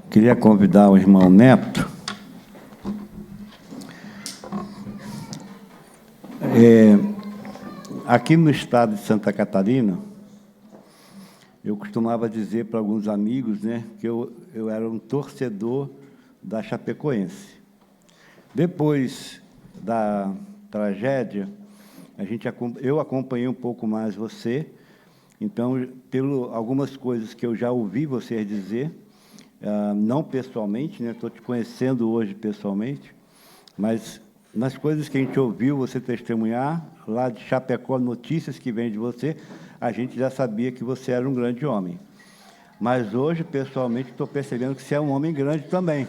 Queria convidar o irmão Neto. Aqui no estado de Santa Catarina, eu costumava dizer para alguns amigos, né, que eu era um torcedor da Chapecoense. Depois da tragédia, eu acompanhei um pouco mais você, então, algumas coisas que eu já ouvi você dizer, não pessoalmente, né, estou te conhecendo hoje pessoalmente, mas nas coisas que a gente ouviu você testemunhar, lá de Chapecó, notícias que vêm de você, a gente já sabia que você era um grande homem. Mas hoje, pessoalmente, estou percebendo que você é um homem grande também.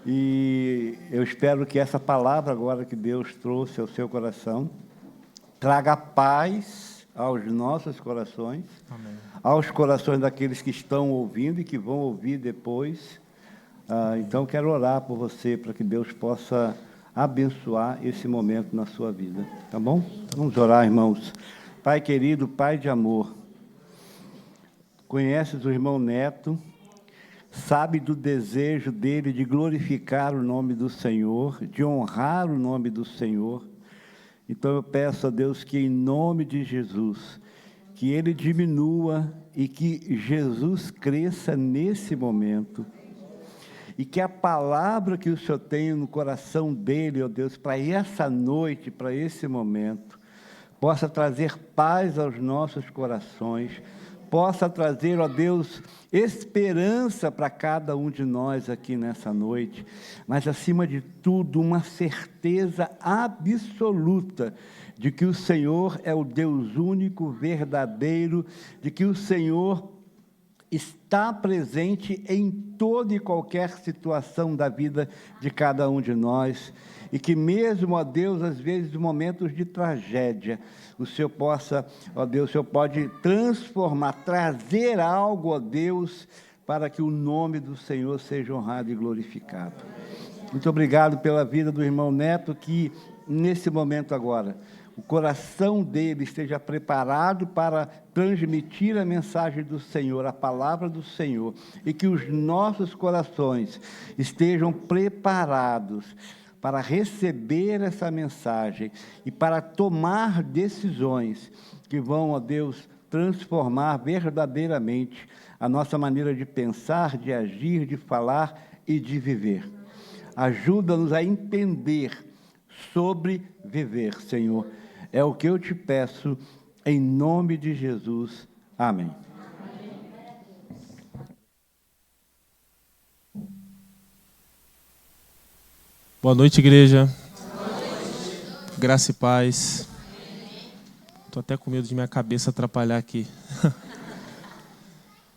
E eu espero que essa palavra agora que Deus trouxe ao seu coração traga paz aos nossos corações, amém, aos corações daqueles que estão ouvindo e que vão ouvir depois. Então, quero orar por você, para que Deus possa abençoar esse momento na sua vida. Tá bom? Vamos orar, irmãos. Pai querido, Pai de amor, conheces o irmão Neto, sabe do desejo dele de glorificar o nome do Senhor, de honrar o nome do Senhor. Então, eu peço a Deus que, em nome de Jesus, que ele diminua e que Jesus cresça nesse momento. E que a palavra que o Senhor tem no coração dele, ó Deus, para essa noite, para esse momento, possa trazer paz aos nossos corações, possa trazer, ó Deus, esperança para cada um de nós aqui nessa noite, mas, acima de tudo, uma certeza absoluta de que o Senhor é o Deus único, verdadeiro, de que o Senhor está presente em toda e qualquer situação da vida de cada um de nós, e que mesmo, ó Deus, às vezes, em momentos de tragédia, o Senhor possa, ó Deus, o Senhor pode transformar, trazer algo, ó Deus, para que o nome do Senhor seja honrado e glorificado. Muito obrigado pela vida do irmão Neto, que nesse momento agora, o coração dele esteja preparado para transmitir a mensagem do Senhor, a palavra do Senhor, e que os nossos corações estejam preparados para receber essa mensagem e para tomar decisões que vão, ó Deus, transformar verdadeiramente a nossa maneira de pensar, de agir, de falar e de viver. Ajuda-nos a entender sobre viver, Senhor. É o que eu te peço, em nome de Jesus. Amém. Boa noite, igreja. Boa noite. Graça e paz. Estou até com medo de minha cabeça atrapalhar aqui.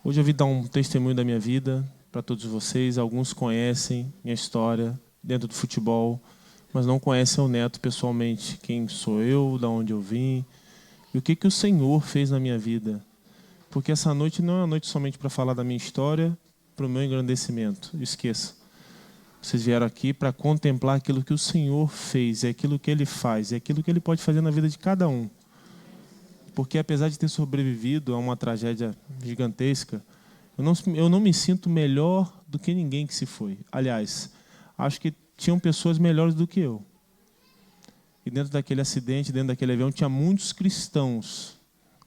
Hoje eu vim dar um testemunho da minha vida para todos vocês. Alguns conhecem minha história dentro do futebol, mas não conhecem o Neto pessoalmente. Quem sou eu, de onde eu vim e o que o Senhor fez na minha vida. Porque essa noite não é uma noite somente para falar da minha história, para o meu engrandecimento. Esqueça. Vocês vieram aqui para contemplar aquilo que o Senhor fez, é aquilo que Ele faz, é aquilo que Ele pode fazer na vida de cada um. Porque apesar de ter sobrevivido a uma tragédia gigantesca, eu não me sinto melhor do que ninguém que se foi. Aliás, acho que tinham pessoas melhores do que eu. E dentro daquele acidente, dentro daquele avião, tinha muitos cristãos,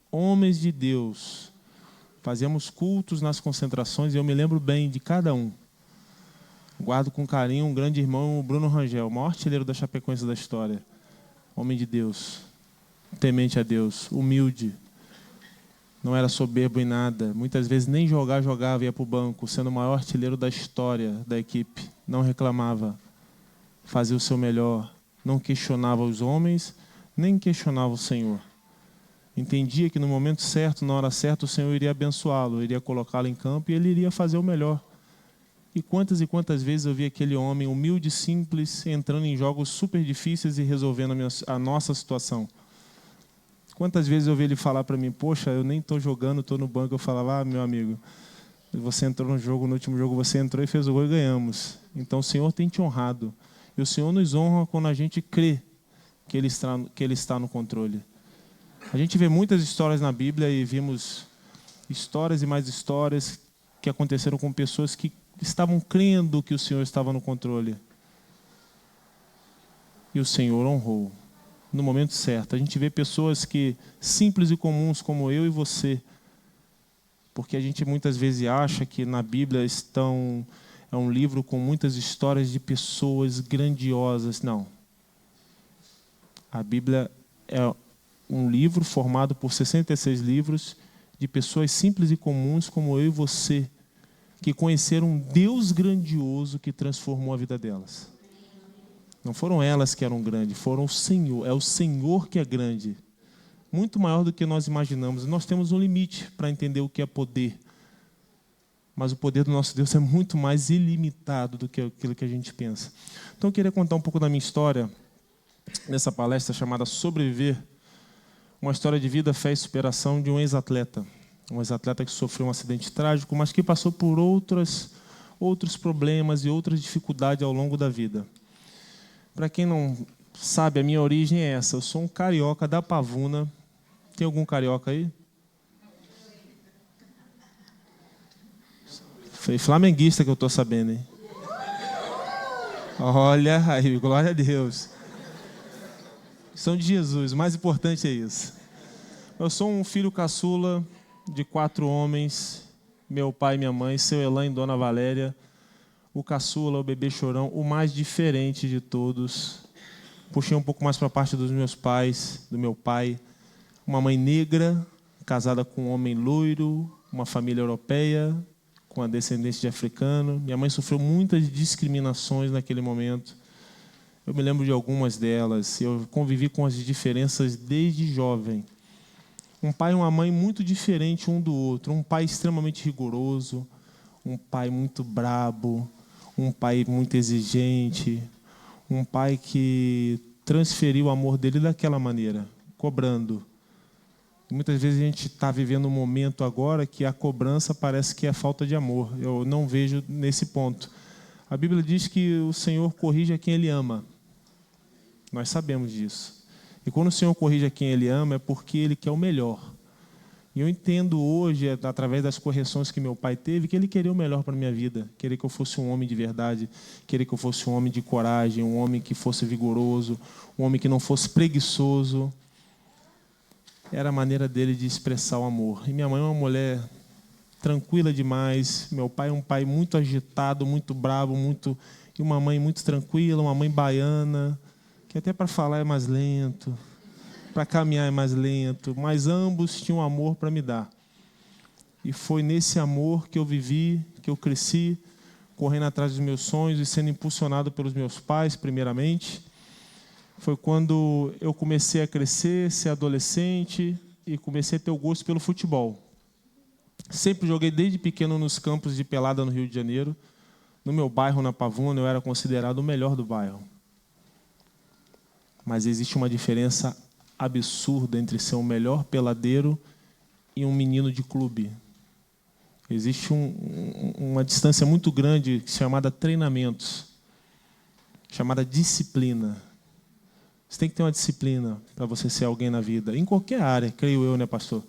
homens de Deus. Fazíamos cultos nas concentrações e eu me lembro bem de cada um. Guardo com carinho um grande irmão, o Bruno Rangel, o maior artilheiro da Chapecoense da história. Homem de Deus, temente a Deus, humilde. Não era soberbo em nada. Muitas vezes nem jogava, ia para o banco, sendo o maior artilheiro da história da equipe. Não reclamava, fazia o seu melhor. Não questionava os homens, nem questionava o Senhor. Entendia que no momento certo, na hora certa, o Senhor iria abençoá-lo, iria colocá-lo em campo e ele iria fazer o melhor. E quantas vezes eu vi aquele homem humilde e simples entrando em jogos super difíceis e resolvendo a nossa situação. Quantas vezes eu vi ele falar para mim, poxa, eu nem estou jogando, estou no banco. Eu falava, meu amigo, você entrou no jogo, no último jogo você entrou e fez o gol e ganhamos. Então o Senhor tem te honrado. E o Senhor nos honra quando a gente crê que Ele está no controle. A gente vê muitas histórias na Bíblia e vimos histórias e mais histórias que aconteceram com pessoas que estavam crendo que o Senhor estava no controle. E o Senhor honrou no momento certo. A gente vê pessoas que simples e comuns como eu e você, porque a gente muitas vezes acha que na Bíblia é um livro com muitas histórias de pessoas grandiosas. Não. A Bíblia é um livro formado por 66 livros de pessoas simples e comuns como eu e você, que conheceram um Deus grandioso que transformou a vida delas. Não foram elas que eram grandes, foram o Senhor. É o Senhor que é grande. Muito maior do que nós imaginamos. Nós temos um limite para entender o que é poder. Mas o poder do nosso Deus é muito mais ilimitado do que aquilo que a gente pensa. Então eu queria contar um pouco da minha história nessa palestra chamada Sobreviver. Uma história de vida, fé e superação de um ex-atleta. Um ex-atleta que sofreu um acidente trágico, mas que passou por outros problemas e outras dificuldades ao longo da vida. Para quem não sabe, a minha origem é essa. Eu sou um carioca da Pavuna. Tem algum carioca aí? Foi flamenguista que eu estou sabendo, hein? Olha aí, glória a Deus. São de Jesus, o mais importante é isso. Eu sou um filho caçula de 4 homens, meu pai e minha mãe, seu Elan e Dona Valéria, o caçula, o bebê chorão, o mais diferente de todos. Puxei um pouco mais para a parte dos meus pais, do meu pai, uma mãe negra, casada com um homem loiro, uma família europeia, com a descendência de africano. Minha mãe sofreu muitas discriminações naquele momento. Eu me lembro de algumas delas. Eu convivi com as diferenças desde jovem. Um pai e uma mãe muito diferentes um do outro. Um pai extremamente rigoroso, um pai muito brabo, um pai muito exigente, um pai que transferiu o amor dele daquela maneira, cobrando. Muitas vezes a gente está vivendo um momento agora que a cobrança parece que é falta de amor. Eu não vejo nesse ponto. A Bíblia diz que o Senhor corrige a quem Ele ama. Nós sabemos disso. E quando o Senhor corrige a quem Ele ama, é porque Ele quer o melhor. E eu entendo hoje, através das correções que meu pai teve, que Ele queria o melhor para a minha vida. Queria que eu fosse um homem de verdade. Queria que eu fosse um homem de coragem, um homem que fosse vigoroso, um homem que não fosse preguiçoso. Era a maneira dele de expressar o amor. E minha mãe é uma mulher tranquila demais. Meu pai é um pai muito agitado, muito bravo, e uma mãe muito tranquila, uma mãe baiana, que até para falar é mais lento, para caminhar é mais lento, mas ambos tinham amor para me dar. E foi nesse amor que eu vivi, que eu cresci, correndo atrás dos meus sonhos e sendo impulsionado pelos meus pais, primeiramente. Foi quando eu comecei a crescer, ser adolescente e comecei a ter o gosto pelo futebol. Sempre joguei desde pequeno nos campos de pelada no Rio de Janeiro. No meu bairro, na Pavuna, eu era considerado o melhor do bairro. Mas existe uma diferença absurda entre ser um melhor peladeiro e um menino de clube. Existe uma distância muito grande chamada treinamentos, chamada disciplina. Você tem que ter uma disciplina para você ser alguém na vida, em qualquer área, creio eu, né, pastor?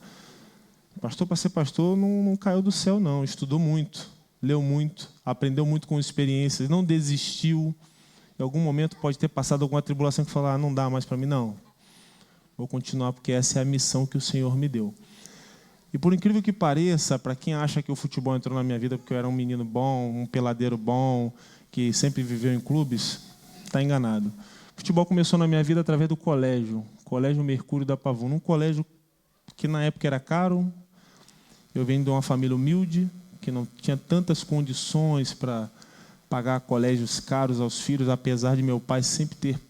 Pastor, para ser pastor, não caiu do céu, não. Estudou muito, leu muito, aprendeu muito com experiências, não desistiu. Em algum momento pode ter passado alguma tribulação que falou, não dá mais para mim, não. Vou continuar porque essa é a missão que o Senhor me deu. E por incrível que pareça, para quem acha que o futebol entrou na minha vida porque eu era um menino bom, um peladeiro bom, que sempre viveu em clubes, está enganado. O futebol começou na minha vida através do colégio, Colégio Mercúrio da Pavuna, um colégio que na época era caro. Eu venho de uma família humilde, que não tinha tantas condições para pagar colégios caros aos filhos, apesar de meu pai sempre ter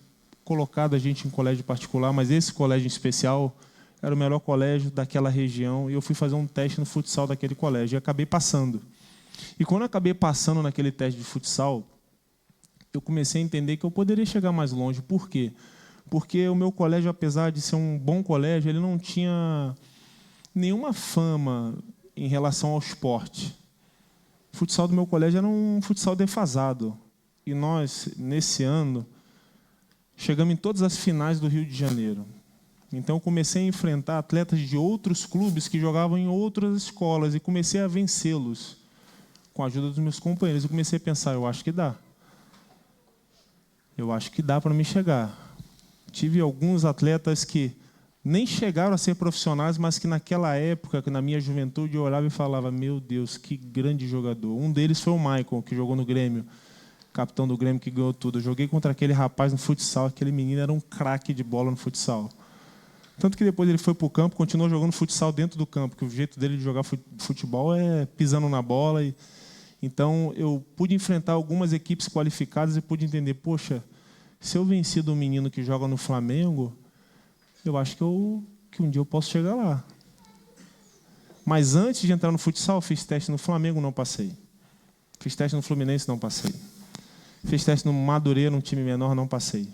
colocado a gente em colégio particular, mas esse colégio em especial era o melhor colégio daquela região, e eu fui fazer um teste no futsal daquele colégio, e acabei passando. E quando eu acabei passando naquele teste de futsal, eu comecei a entender que eu poderia chegar mais longe. Por quê? Porque o meu colégio, apesar de ser um bom colégio, ele não tinha nenhuma fama em relação ao esporte. O futsal do meu colégio era um futsal defasado. E nós, nesse ano, chegamos em todas as finais do Rio de Janeiro. Então, eu comecei a enfrentar atletas de outros clubes que jogavam em outras escolas e comecei a vencê-los. com a ajuda dos meus companheiros, eu comecei a pensar, eu acho que dá. Eu acho que dá para me chegar. Tive alguns atletas que nem chegaram a ser profissionais, mas que naquela época, na minha juventude, eu olhava e falava, meu Deus, que grande jogador. Um deles foi o Michael, que jogou no Grêmio, capitão do Grêmio, que ganhou tudo. Eu joguei contra aquele rapaz no futsal, aquele menino era um craque de bola no futsal. Tanto que depois ele foi para o campo, continuou jogando futsal dentro do campo, que o jeito dele de jogar futebol é pisando na bola. Então, eu pude enfrentar algumas equipes qualificadas e pude entender, poxa, se eu venci do menino que joga no Flamengo, eu acho que um dia eu posso chegar lá. Mas antes de entrar no futsal, fiz teste no Flamengo, não passei. Fiz teste no Fluminense, não passei. Fiz teste no Madureira, um time menor, não passei.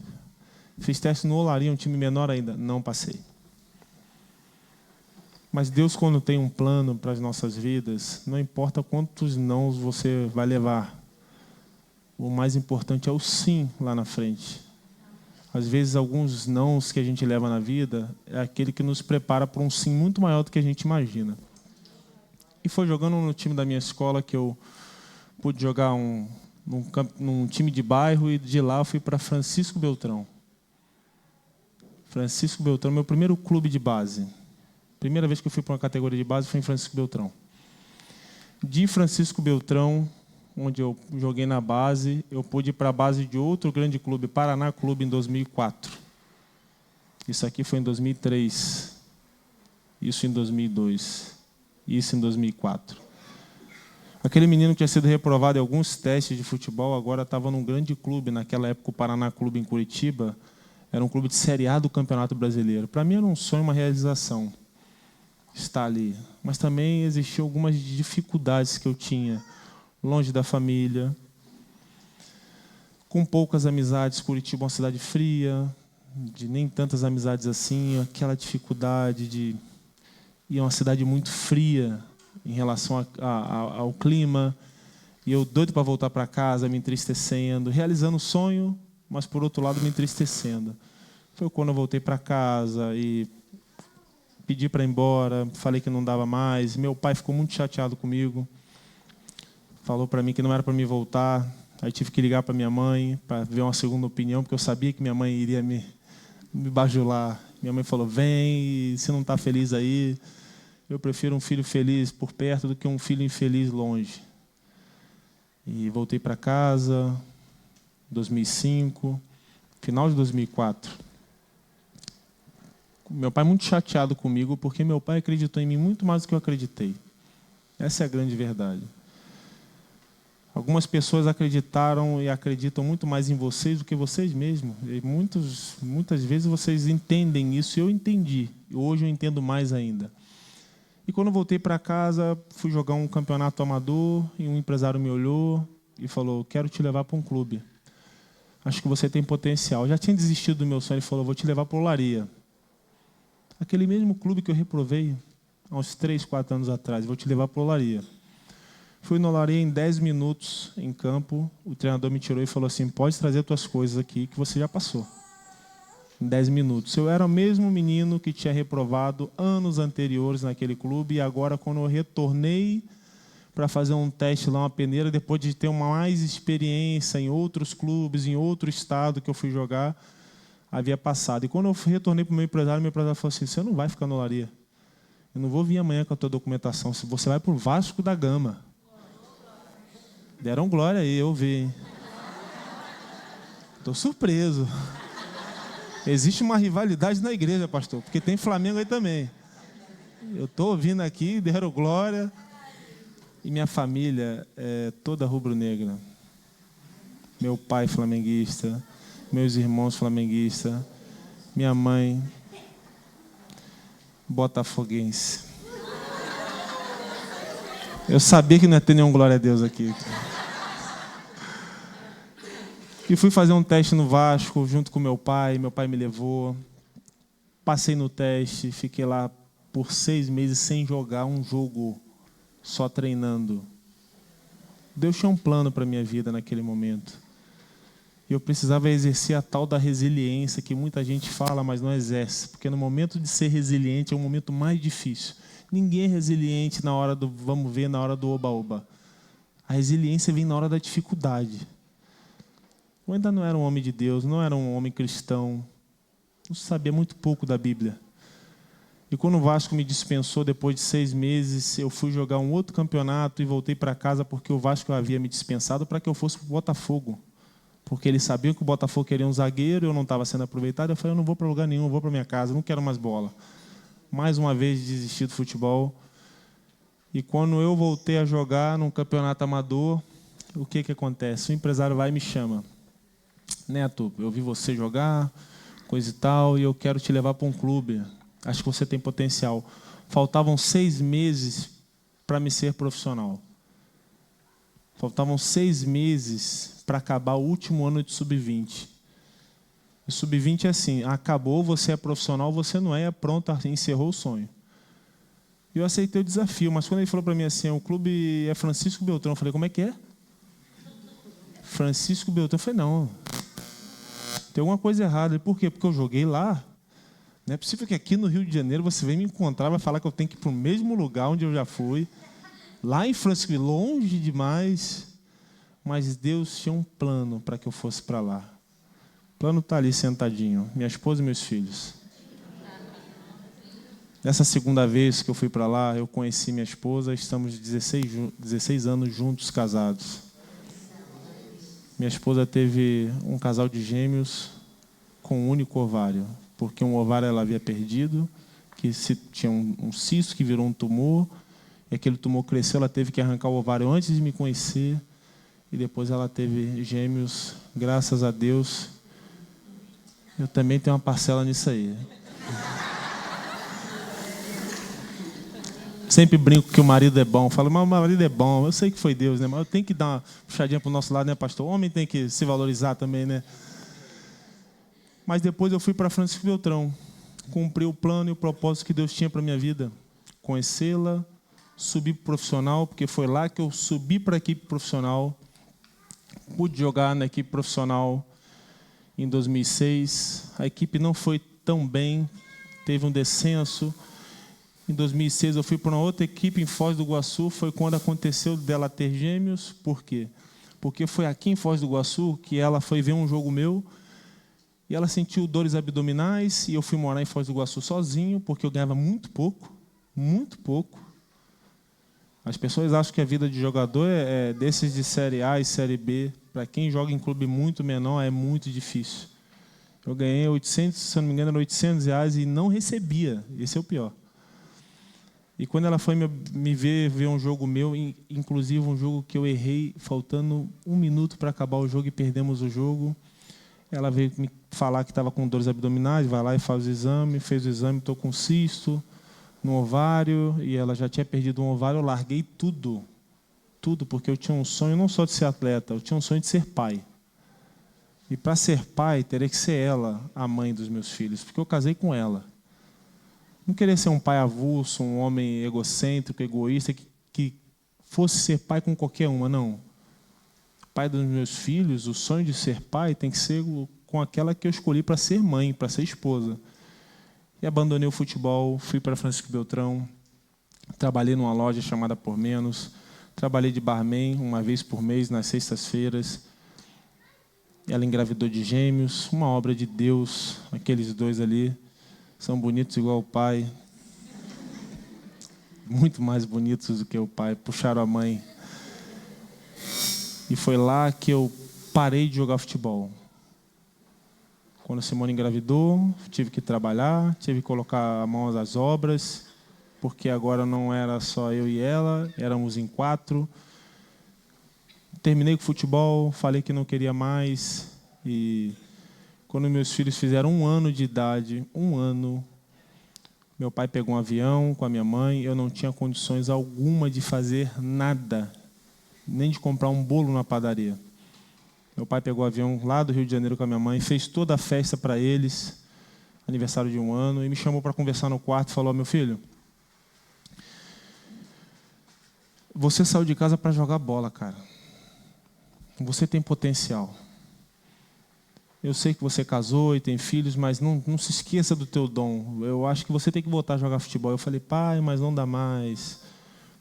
Fiz teste no Olaria, um time menor ainda, não passei. Mas Deus, quando tem um plano para as nossas vidas, não importa quantos nãos você vai levar. O mais importante é o sim lá na frente. Às vezes, alguns nãos que a gente leva na vida é aquele que nos prepara para um sim muito maior do que a gente imagina. E foi jogando no time da minha escola que eu pude jogar num time de bairro, e de lá eu fui para Francisco Beltrão. Francisco Beltrão, meu primeiro clube de base. Primeira vez que eu fui para uma categoria de base foi em Francisco Beltrão. De Francisco Beltrão, onde eu joguei na base, eu pude ir para a base de outro grande clube, Paraná Clube, em 2004. Isso aqui foi em 2003. Isso em 2002. Isso em 2004. Aquele menino que tinha sido reprovado em alguns testes de futebol, agora estava num grande clube. Naquela época, o Paraná Clube, em Curitiba, era um clube de Série A do Campeonato Brasileiro. Para mim era um sonho, uma realização estar ali. Mas também existiam algumas dificuldades que eu tinha. Longe da família, com poucas amizades. Curitiba é uma cidade fria, de nem tantas amizades assim, aquela dificuldade de... E é uma cidade muito fria em relação ao clima. E eu doido para voltar para casa, me entristecendo, realizando o sonho, mas, por outro lado, me entristecendo. Foi quando eu voltei para casa e pedi para ir embora, falei que não dava mais. Meu pai ficou muito chateado comigo. Falou para mim que não era para mim voltar. Aí tive que ligar para minha mãe para ver uma segunda opinião, porque eu sabia que minha mãe iria me bajular. Minha mãe falou, vem, e se não está feliz aí, eu prefiro um filho feliz por perto do que um filho infeliz longe. E voltei para casa, 2005, final de 2004. Meu pai muito chateado comigo, porque meu pai acreditou em mim muito mais do que eu acreditei. Essa é a grande verdade. Algumas pessoas acreditaram e acreditam muito mais em vocês do que vocês mesmos. E muitas vezes vocês entendem isso, e eu entendi. E hoje eu entendo mais ainda. E quando eu voltei para casa, fui jogar um campeonato amador, e um empresário me olhou e falou, quero te levar para um clube. Acho que você tem potencial. Eu já tinha desistido do meu sonho, ele falou, vou te levar para o Olaria. Aquele mesmo clube que eu reprovei há uns 3, 4 anos atrás, vou te levar para o Olaria. Fui no Olaria em 10 minutos em campo, o treinador me tirou e falou assim, pode trazer tuas coisas aqui que você já passou. Em 10 minutos. Eu era o mesmo menino que tinha reprovado anos anteriores naquele clube, e agora, quando eu retornei para fazer um teste lá, uma peneira, depois de ter mais experiência em outros clubes, em outro estado que eu fui jogar, havia passado. E quando eu retornei para o meu empresário falou assim, você não vai ficar no Olaria. Eu não vou vir amanhã com a tua documentação, você vai para o Vasco da Gama. Deram glória aí, eu vi. Estou surpreso. Existe uma rivalidade na igreja, pastor, porque tem Flamengo aí também. Eu estou ouvindo aqui, deram glória. E minha família é toda rubro-negra. Meu pai flamenguista, meus irmãos flamenguistas, minha mãe botafoguense. Eu sabia que não ia ter nenhum glória a Deus aqui. E fui fazer um teste no Vasco junto com meu pai me levou. Passei no teste, fiquei lá por 6 meses sem jogar um jogo, só treinando. Deus tinha um plano para a minha vida naquele momento. E eu precisava exercer a tal da resiliência que muita gente fala, mas não exerce. Porque no momento de ser resiliente é o momento mais difícil. Ninguém é resiliente na hora do vamos ver, na hora do oba-oba. A A resiliência vem na hora da dificuldade. Eu ainda não era um homem de Deus, não era um homem cristão. Eu sabia muito pouco da Bíblia. E quando o Vasco me dispensou, depois de 6 meses, eu fui jogar um outro campeonato e voltei para casa porque o Vasco havia me dispensado para que eu fosse para o Botafogo. Porque eles sabiam que o Botafogo queria um zagueiro, eu não estava sendo aproveitado. Eu falei, eu não vou para lugar nenhum, eu vou para minha casa, não quero mais bola. Mais uma vez desisti do futebol. E quando eu voltei a jogar num campeonato amador, o que acontece? O empresário vai e me chama. Neto, eu vi você jogar, coisa e tal, e eu quero te levar para um clube. Acho que você tem potencial. Faltavam 6 meses para me ser profissional. Faltavam 6 meses para acabar o último ano de sub-20. O sub-20 é assim, acabou, você é profissional, você não é, pronto, encerrou o sonho. E eu aceitei o desafio, mas quando ele falou para mim assim, o clube é Francisco Beltrão, eu falei, como é que é? Francisco Beltrão, eu falei, não, tem alguma coisa errada. Por quê? Porque eu joguei lá. Não é possível que aqui no Rio de Janeiro você venha me encontrar, vai falar que eu tenho que ir para o mesmo lugar onde eu já fui. Lá em Francisco, longe demais. Mas Deus tinha um plano para que eu fosse para lá. O plano está ali sentadinho, minha esposa e meus filhos. Nessa segunda vez que eu fui para lá, eu conheci minha esposa, estamos 16 anos juntos, casados. Minha esposa teve um casal de gêmeos com um único ovário, porque um ovário ela havia perdido, que tinha um cisto que virou um tumor, e aquele tumor cresceu, ela teve que arrancar o ovário antes de me conhecer, e depois ela teve gêmeos, graças a Deus. Eu também tenho uma parcela nisso aí. Sempre brinco que o marido é bom. Falo, mas o marido é bom. Eu sei que foi Deus, né? Mas eu tenho que dar uma puxadinha para o nosso lado, né, pastor? O homem tem que se valorizar também, né? Mas depois eu fui para Francisco Beltrão. Cumpri o plano e o propósito que Deus tinha para a minha vida. Conhecê-la, subir para o profissional, porque foi lá que eu subi para a equipe profissional. Pude jogar na equipe profissional em 2006. A equipe não foi tão bem, teve um descenso. Em 2006 eu fui para uma outra equipe em Foz do Iguaçu, foi quando aconteceu dela ter gêmeos. Por quê? Porque foi aqui em Foz do Iguaçu que ela foi ver um jogo meu e ela sentiu dores abdominais e eu fui morar em Foz do Iguaçu sozinho, porque eu ganhava muito pouco, muito pouco. As pessoas acham que a vida de jogador é desses de Série A e Série B. Para quem joga em clube muito menor é muito difícil. Eu ganhei 800, se não me engano, era R$800 e não recebia. Esse é o pior. E quando ela foi me ver um jogo meu, inclusive um jogo que eu errei, faltando 1 minuto para acabar o jogo e perdemos o jogo, ela veio me falar que estava com dores abdominais, vai lá e faz o exame, fez o exame, estou com cisto no ovário, e ela já tinha perdido um ovário, eu larguei tudo, porque eu tinha um sonho não só de ser atleta, eu tinha um sonho de ser pai. E para ser pai, teria que ser ela a mãe dos meus filhos, porque eu casei com ela. Não queria ser um pai avulso, um homem egocêntrico, egoísta, que fosse ser pai com qualquer uma, não. Pai dos meus filhos, o sonho de ser pai tem que ser com aquela que eu escolhi para ser mãe, para ser esposa. E abandonei o futebol, fui para Francisco Beltrão, trabalhei numa loja chamada Por Menos, trabalhei de barman 1 vez por mês, nas sextas-feiras. Ela engravidou de gêmeos, uma obra de Deus, aqueles 2 ali. São bonitos igual o pai. Muito mais bonitos do que o pai. Puxaram a mãe. E foi lá que eu parei de jogar futebol. Quando a Simone engravidou, tive que trabalhar, tive que colocar a mão às obras, porque agora não era só eu e ela, éramos em 4. Terminei com o futebol, falei que não queria mais. E quando meus filhos fizeram 1 ano de idade, 1 ano, meu pai pegou um avião com a minha mãe, eu não tinha condições alguma de fazer nada, nem de comprar um bolo na padaria. Meu pai pegou o avião lá do Rio de Janeiro com a minha mãe, fez toda a festa para eles, aniversário de 1 ano, e me chamou para conversar no quarto e falou, meu filho, você saiu de casa para jogar bola, cara. Você tem potencial. Eu sei que você casou e tem filhos, mas não se esqueça do teu dom. Eu acho que você tem que voltar a jogar futebol. Eu falei, pai, mas não dá mais.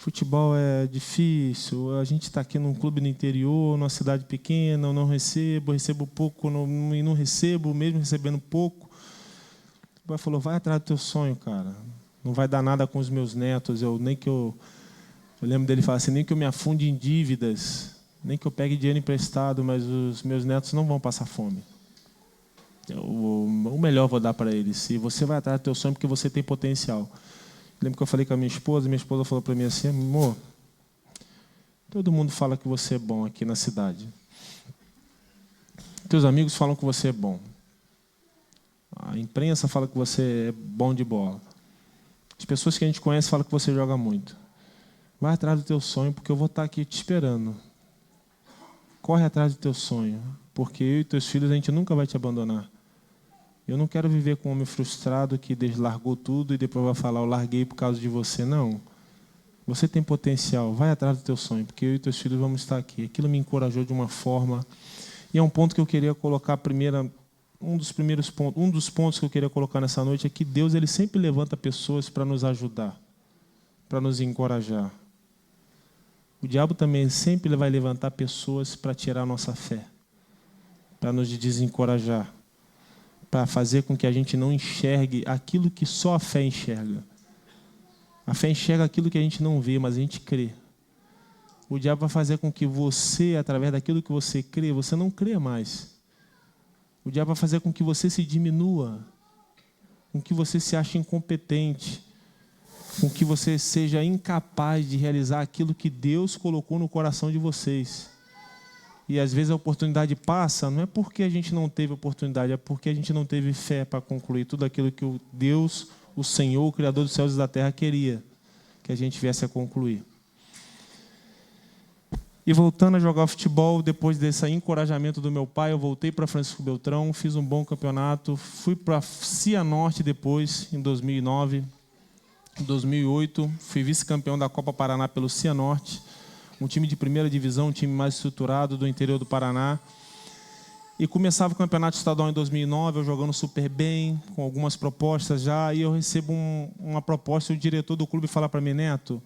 futebol é difícil, a gente está aqui num clube no interior, numa cidade pequena, eu não recebo pouco e não recebo, mesmo recebendo pouco. O pai falou, vai atrás do teu sonho, cara. Não vai dar nada com os meus netos. Eu lembro dele falar assim, nem que eu me afunde em dívidas, nem que eu pegue dinheiro emprestado, mas os meus netos não vão passar fome. O melhor eu vou dar para eles. E você vai atrás do teu sonho porque você tem potencial. Lembro que eu falei com a minha esposa falou para mim assim, amor, todo mundo fala que você é bom aqui na cidade. Teus amigos falam que você é bom. A imprensa fala que você é bom de bola. As pessoas que a gente conhece falam que você joga muito. Vai atrás do teu sonho, porque eu vou estar aqui te esperando. Corre atrás do teu sonho, porque eu e teus filhos, a gente nunca vai te abandonar. Eu não quero viver com um homem frustrado que largou tudo e depois vai falar, eu larguei por causa de você. Não. Você tem potencial, vai atrás do teu sonho, porque eu e teus filhos vamos estar aqui. Aquilo me encorajou de uma forma. E é um ponto que eu queria colocar um dos pontos que eu queria colocar nessa noite é que Deus ele sempre levanta pessoas para nos ajudar, para nos encorajar. O diabo também sempre vai levantar pessoas para tirar a nossa fé, para nos desencorajar, para fazer com que a gente não enxergue aquilo que só a fé enxerga. A fé enxerga aquilo que a gente não vê, mas a gente crê. O diabo vai fazer com que você, através daquilo que você crê, você não crê mais. O diabo vai fazer com que você se diminua, com que você se ache incompetente, com que você seja incapaz de realizar aquilo que Deus colocou no coração de vocês. E às vezes a oportunidade passa, não é porque a gente não teve oportunidade, é porque a gente não teve fé para concluir tudo aquilo que o Deus, o Senhor, o Criador dos céus e da terra queria que a gente viesse a concluir. E voltando a jogar futebol, depois desse encorajamento do meu pai, eu voltei para Francisco Beltrão, fiz um bom campeonato, fui para Cianorte depois, em 2009. Em 2008, fui vice-campeão da Copa Paraná pelo Cianorte, um time de primeira divisão, um time mais estruturado do interior do Paraná. E começava o campeonato estadual em 2009, eu jogando super bem, com algumas propostas já, e eu recebo uma proposta e o diretor do clube fala para mim, Neto,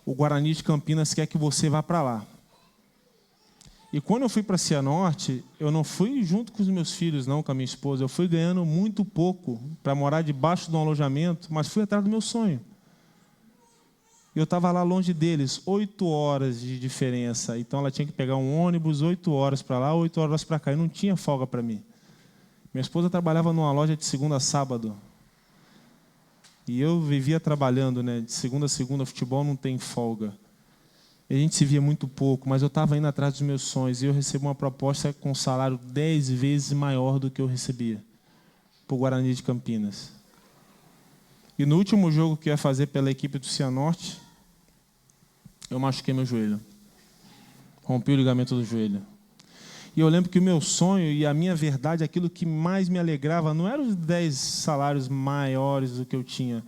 o Guarani de Campinas quer que você vá para lá. E quando eu fui para Cianorte, eu não fui junto com os meus filhos, não, com a minha esposa. Eu fui ganhando muito pouco para morar debaixo de um alojamento, mas fui atrás do meu sonho. Eu estava lá longe deles, 8 horas de diferença. Então ela tinha que pegar um ônibus, 8 horas para lá, 8 horas para cá. E não tinha folga para mim. Minha esposa trabalhava numa loja de segunda a sábado. E eu vivia trabalhando, né? De segunda a segunda, futebol não tem folga. A gente se via muito pouco, mas eu estava indo atrás dos meus sonhos. E eu recebo uma proposta com um salário 10 vezes maior do que eu recebia para o Guarani de Campinas. E no último jogo que eu ia fazer pela equipe do Cianorte, eu machuquei meu joelho. Rompi o ligamento do joelho. E eu lembro que o meu sonho e a minha verdade, aquilo que mais me alegrava, não eram os 10 salários maiores do que eu tinha.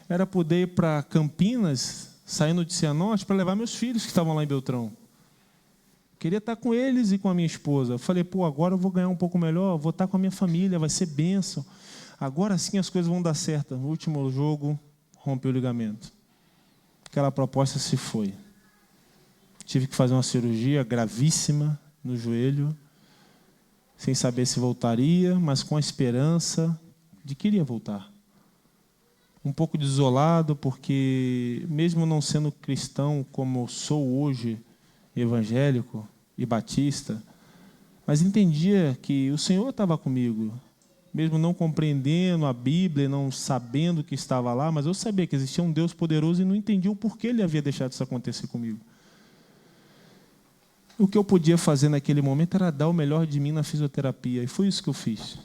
Era poder ir para Campinas, saindo de Cianorte, para levar meus filhos que estavam lá em Beltrão. Queria estar com eles e com a minha esposa. Eu falei, agora eu vou ganhar um pouco melhor, vou estar com a minha família, vai ser bênção. Agora sim as coisas vão dar certo. No último jogo, rompi o ligamento. Aquela proposta se foi. Tive que fazer uma cirurgia gravíssima no joelho, sem saber se voltaria, mas com a esperança de que iria voltar. Um pouco desolado, porque mesmo não sendo cristão como eu sou hoje, evangélico e batista, mas entendia que o Senhor estava comigo, mesmo não compreendendo a Bíblia, não sabendo que estava lá, mas eu sabia que existia um Deus poderoso e não entendia o porquê Ele havia deixado isso acontecer comigo. O que eu podia fazer naquele momento era dar o melhor de mim na fisioterapia, e foi isso que eu fiz.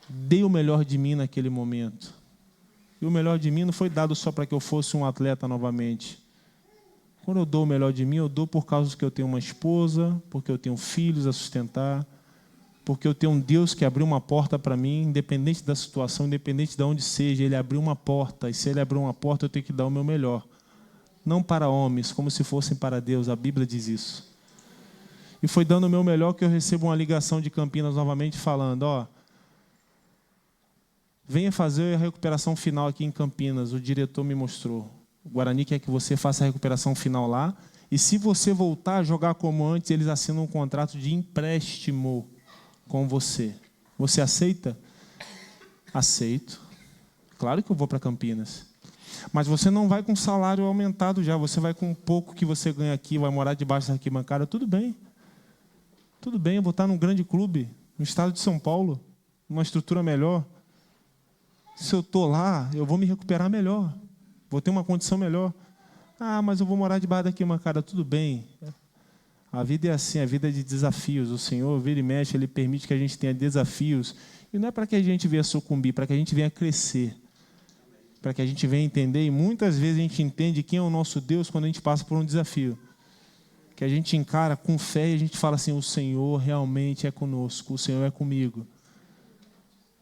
Dei o melhor de mim naquele momento. E o melhor de mim não foi dado só para que eu fosse um atleta novamente. Quando eu dou o melhor de mim, eu dou por causa que eu tenho uma esposa, porque eu tenho filhos a sustentar, porque eu tenho um Deus que abriu uma porta para mim, independente da situação, independente de onde seja, Ele abriu uma porta, e se Ele abriu uma porta, eu tenho que dar o meu melhor. Não para homens, como se fossem para Deus, a Bíblia diz isso. E foi dando o meu melhor que eu recebo uma ligação de Campinas novamente falando, venha fazer a recuperação final aqui em Campinas, o diretor me mostrou. O Guarani quer que você faça a recuperação final lá. E se você voltar a jogar como antes, eles assinam um contrato de empréstimo com você. Você aceita? Aceito. Claro que eu vou para Campinas. Mas você não vai com salário aumentado já. Você vai com um pouco que você ganha aqui, vai morar debaixo da arquibancada. Tudo bem. Tudo bem, eu vou estar num grande clube, no estado de São Paulo, numa estrutura melhor. Se eu estou lá, eu vou me recuperar melhor. Vou ter uma condição melhor. Ah, mas eu vou morar debaixo da arquibancada. Tudo bem. A vida é assim, a vida é de desafios. O Senhor, vira e mexe, Ele permite que a gente tenha desafios. E não é para que a gente venha sucumbir, para que a gente venha crescer. Para que a gente venha entender. E muitas vezes a gente entende quem é o nosso Deus quando a gente passa por um desafio. Que a gente encara com fé e a gente fala assim, o Senhor realmente é conosco, o Senhor é comigo.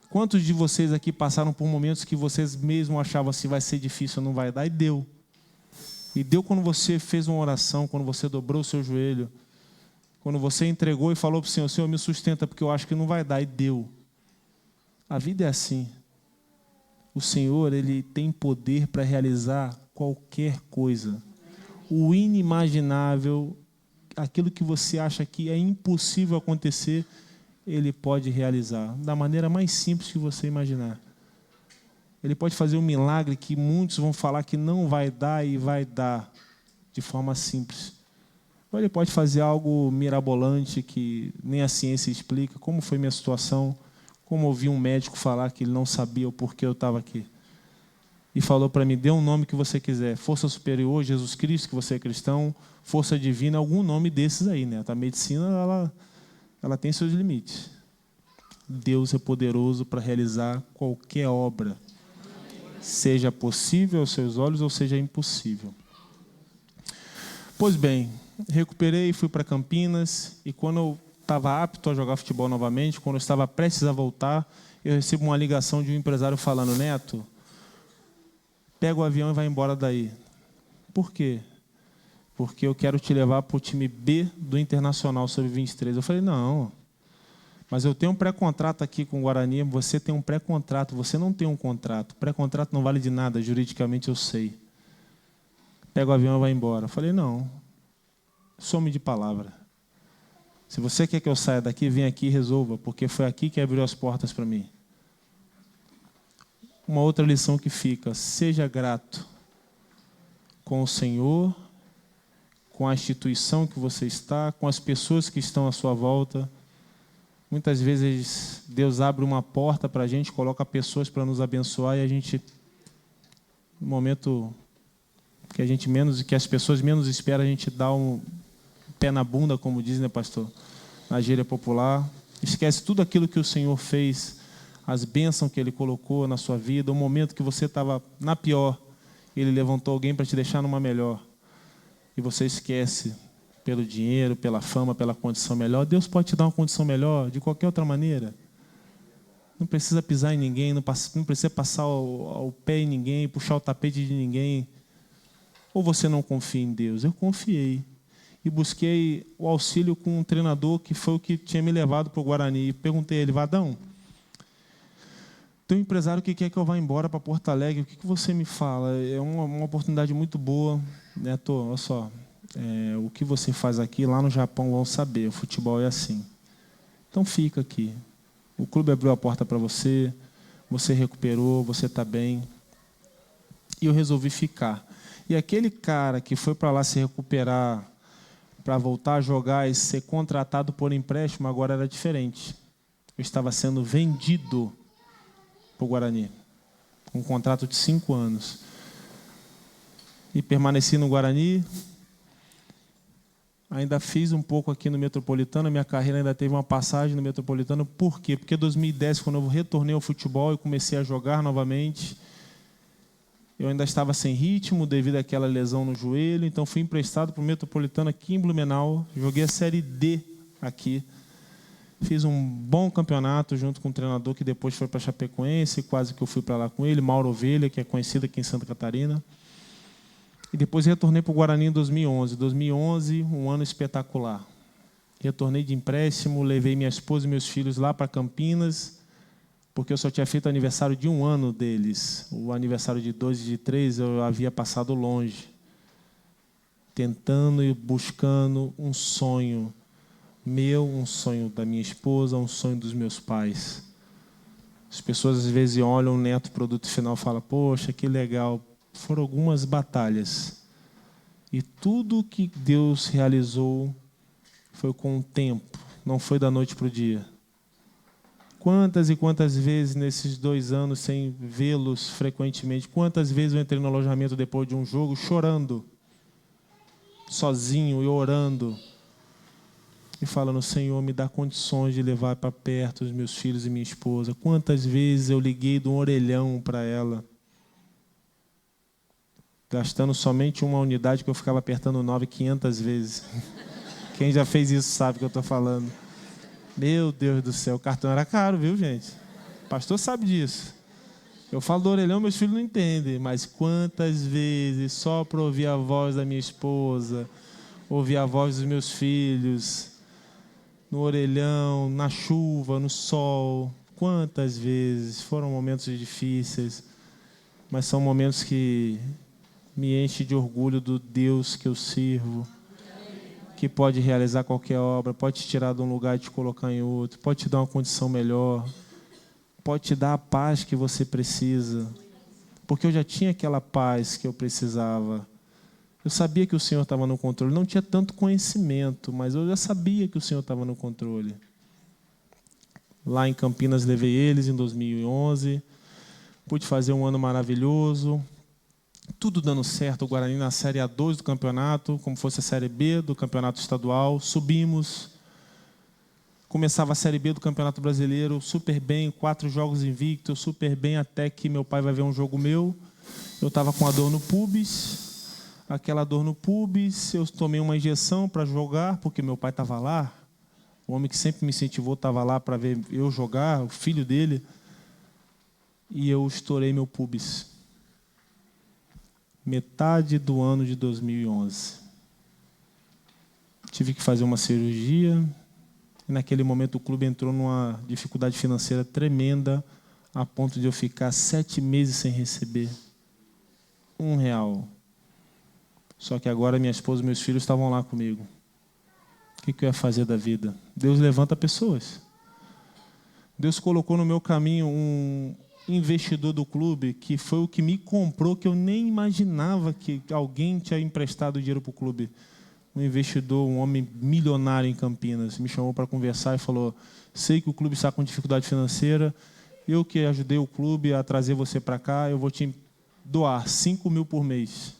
Quantos de vocês aqui passaram por momentos que vocês mesmos achavam assim, vai ser difícil, não vai dar? E deu. E deu quando você fez uma oração, quando você dobrou o seu joelho, quando você entregou e falou para o Senhor, Senhor, me sustenta porque eu acho que não vai dar. E deu. A vida é assim. O Senhor, Ele tem poder para realizar qualquer coisa. O inimaginável, aquilo que você acha que é impossível acontecer, Ele pode realizar da maneira mais simples que você imaginar. Ele pode fazer um milagre que muitos vão falar que não vai dar e vai dar de forma simples. Ou Ele pode fazer algo mirabolante que nem a ciência explica, como foi minha situação, como ouvi um médico falar que ele não sabia o porquê eu estava aqui. E falou para mim, dê um nome que você quiser. Força superior, Jesus Cristo, que você é cristão, força divina, algum nome desses aí, né? A medicina, ela tem seus limites. Deus é poderoso para realizar qualquer obra. Seja possível aos seus olhos ou seja impossível. Pois bem, recuperei, fui para Campinas e quando eu estava apto a jogar futebol novamente, quando eu estava prestes a voltar, eu recebo uma ligação de um empresário falando, Neto, pega o avião e vai embora daí. Por quê? Porque eu quero te levar para o time B do Internacional Sub-23. Eu falei, não, mas eu tenho um pré-contrato aqui com o Guarani, você tem um pré-contrato, você não tem um contrato. Pré-contrato não vale de nada, juridicamente eu sei. Pega o avião e vai embora. Eu falei, não, some de palavra. Se você quer que eu saia daqui, vem aqui e resolva, porque foi aqui que abriu as portas para mim. Uma outra lição que fica, seja grato com o Senhor, com a instituição que você está, com as pessoas que estão à sua volta. Muitas vezes Deus abre uma porta para a gente, coloca pessoas para nos abençoar e a gente, no momento que a gente menos, que as pessoas menos esperam, a gente dá um pé na bunda, como diz, né, pastor? Na gíria popular. Esquece tudo aquilo que o Senhor fez, as bênçãos que Ele colocou na sua vida, o momento que você estava na pior, Ele levantou alguém para te deixar numa melhor. E você esquece pelo dinheiro, pela fama, pela condição melhor. Deus pode te dar uma condição melhor de qualquer outra maneira. Não precisa pisar em ninguém, não precisa passar o pé em ninguém, puxar o tapete de ninguém. Ou você não confia em Deus? Eu confiei. E busquei o auxílio com um treinador que foi o que tinha me levado para o Guarani. E perguntei a ele, Vadão, tem um empresário que quer que eu vá embora para Porto Alegre, o que você me fala? É uma oportunidade muito boa, Neto, olha só, o que você faz aqui, lá no Japão vão saber, o futebol é assim. Então fica aqui. O clube abriu a porta para você, você recuperou, você está bem. E eu resolvi ficar. E aquele cara que foi para lá se recuperar, para voltar a jogar e ser contratado por empréstimo, agora era diferente. Eu estava sendo vendido para o Guarani, com um contrato de 5 anos. E permaneci no Guarani. Ainda fiz um pouco aqui no Metropolitano, minha carreira ainda teve uma passagem no Metropolitano. Por quê? Porque em 2010, quando eu retornei ao futebol e comecei a jogar novamente, eu ainda estava sem ritmo devido àquela lesão no joelho, então fui emprestado para o Metropolitano aqui em Blumenau, joguei a Série D aqui. Fiz um bom campeonato junto com um treinador que depois foi para Chapecoense, quase que eu fui para lá com ele, Mauro Ovelha, que é conhecido aqui em Santa Catarina. E depois retornei para o Guarani em 2011. 2011, um ano espetacular. Retornei de empréstimo, levei minha esposa e meus filhos lá para Campinas, porque eu só tinha feito o aniversário de 1 ano deles. O aniversário de 2 e de 3 eu havia passado longe, tentando e buscando um sonho meu, um sonho da minha esposa, um sonho dos meus pais. As pessoas às vezes olham o neto produto final e falam: poxa, que legal. Foram algumas batalhas. E tudo que Deus realizou foi com o tempo, não foi da noite para o dia. Quantas e quantas vezes nesses 2 anos sem vê-los frequentemente, quantas vezes eu entrei no alojamento depois de um jogo chorando, sozinho e orando, e falando: Senhor, me dá condições de levar para perto os meus filhos e minha esposa. Quantas vezes eu liguei de um orelhão para ela, gastando somente uma unidade que eu ficava apertando 500 vezes. Quem já fez isso sabe o que eu estou falando. Meu Deus do céu, o cartão era caro, viu, gente? O pastor sabe disso. Eu falo do orelhão, meus filhos não entendem, mas quantas vezes só para ouvir a voz da minha esposa, ouvir a voz dos meus filhos, no orelhão, na chuva, no sol, quantas vezes. Foram momentos difíceis, mas são momentos que me enchem de orgulho do Deus que eu sirvo, que pode realizar qualquer obra, pode te tirar de um lugar e te colocar em outro, pode te dar uma condição melhor, pode te dar a paz que você precisa, porque eu já tinha aquela paz que eu precisava. Eu sabia que o Senhor estava no controle. Não tinha tanto conhecimento, mas eu já sabia que o Senhor estava no controle. Lá em Campinas, levei eles em 2011. Pude fazer um ano maravilhoso. Tudo dando certo. O Guarani na Série A2 do campeonato, como fosse a Série B do campeonato estadual. Subimos. Começava a Série B do Campeonato Brasileiro, super bem, 4 jogos invictos, super bem, até que meu pai vai ver um jogo meu. Eu estava com a dor no pubis. Aquela dor no pubis, eu tomei uma injeção para jogar, porque meu pai estava lá. O homem que sempre me incentivou estava lá para ver eu jogar, o filho dele. E eu estourei meu pubis. Metade do ano de 2011. Tive que fazer uma cirurgia. E naquele momento o clube entrou numa dificuldade financeira tremenda, a ponto de eu ficar 7 meses sem receber R$1. Só que agora minha esposa e meus filhos estavam lá comigo. O que eu ia fazer da vida? Deus levanta pessoas. Deus colocou no meu caminho um investidor do clube que foi o que me comprou, que eu nem imaginava que alguém tinha emprestado dinheiro para o clube. Um investidor, um homem milionário em Campinas, me chamou para conversar e falou: sei que o clube está com dificuldade financeira, eu que ajudei o clube a trazer você para cá, eu vou te doar 5 mil por mês.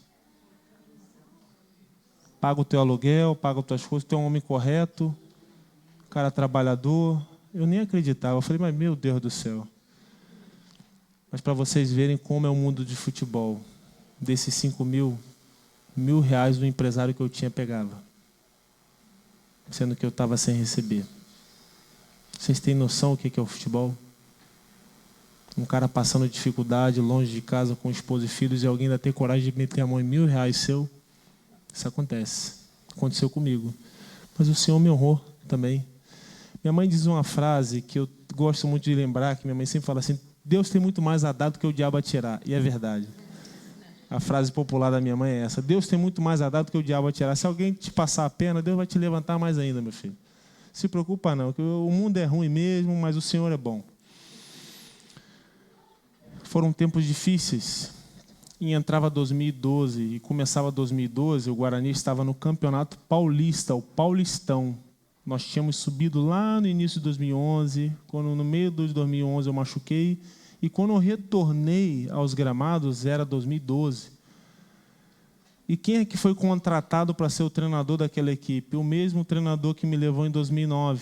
Paga o teu aluguel, paga as tuas coisas, tu é um homem correto, cara trabalhador. Eu nem acreditava, eu falei: mas meu Deus do céu. Mas para vocês verem como é o mundo de futebol, desses 5 mil, R$1.000 do empresário que eu tinha pegava, sendo que eu estava sem receber. Vocês têm noção do que é o futebol? Um cara passando dificuldade, longe de casa, com esposa e filhos, e alguém ainda tem coragem de meter a mão em R$1.000 seu? Isso acontece. Aconteceu comigo. Mas o Senhor me honrou também. Minha mãe diz uma frase que eu gosto muito de lembrar, que minha mãe sempre fala assim: Deus tem muito mais a dar do que o diabo a tirar. E é verdade. A frase popular da minha mãe é essa: Deus tem muito mais a dar do que o diabo a tirar. Se alguém te passar a perna, Deus vai te levantar mais ainda, meu filho. Se preocupa não, que o mundo é ruim mesmo, mas o Senhor é bom. Foram tempos difíceis. E entrava 2012 e começava 2012, o Guarani estava no Campeonato Paulista, o Paulistão. Nós tínhamos subido lá no início de 2011, quando no meio de 2011 eu machuquei, e quando eu retornei aos gramados era 2012. E quem é que foi contratado para ser o treinador daquela equipe? O mesmo treinador que me levou em 2009.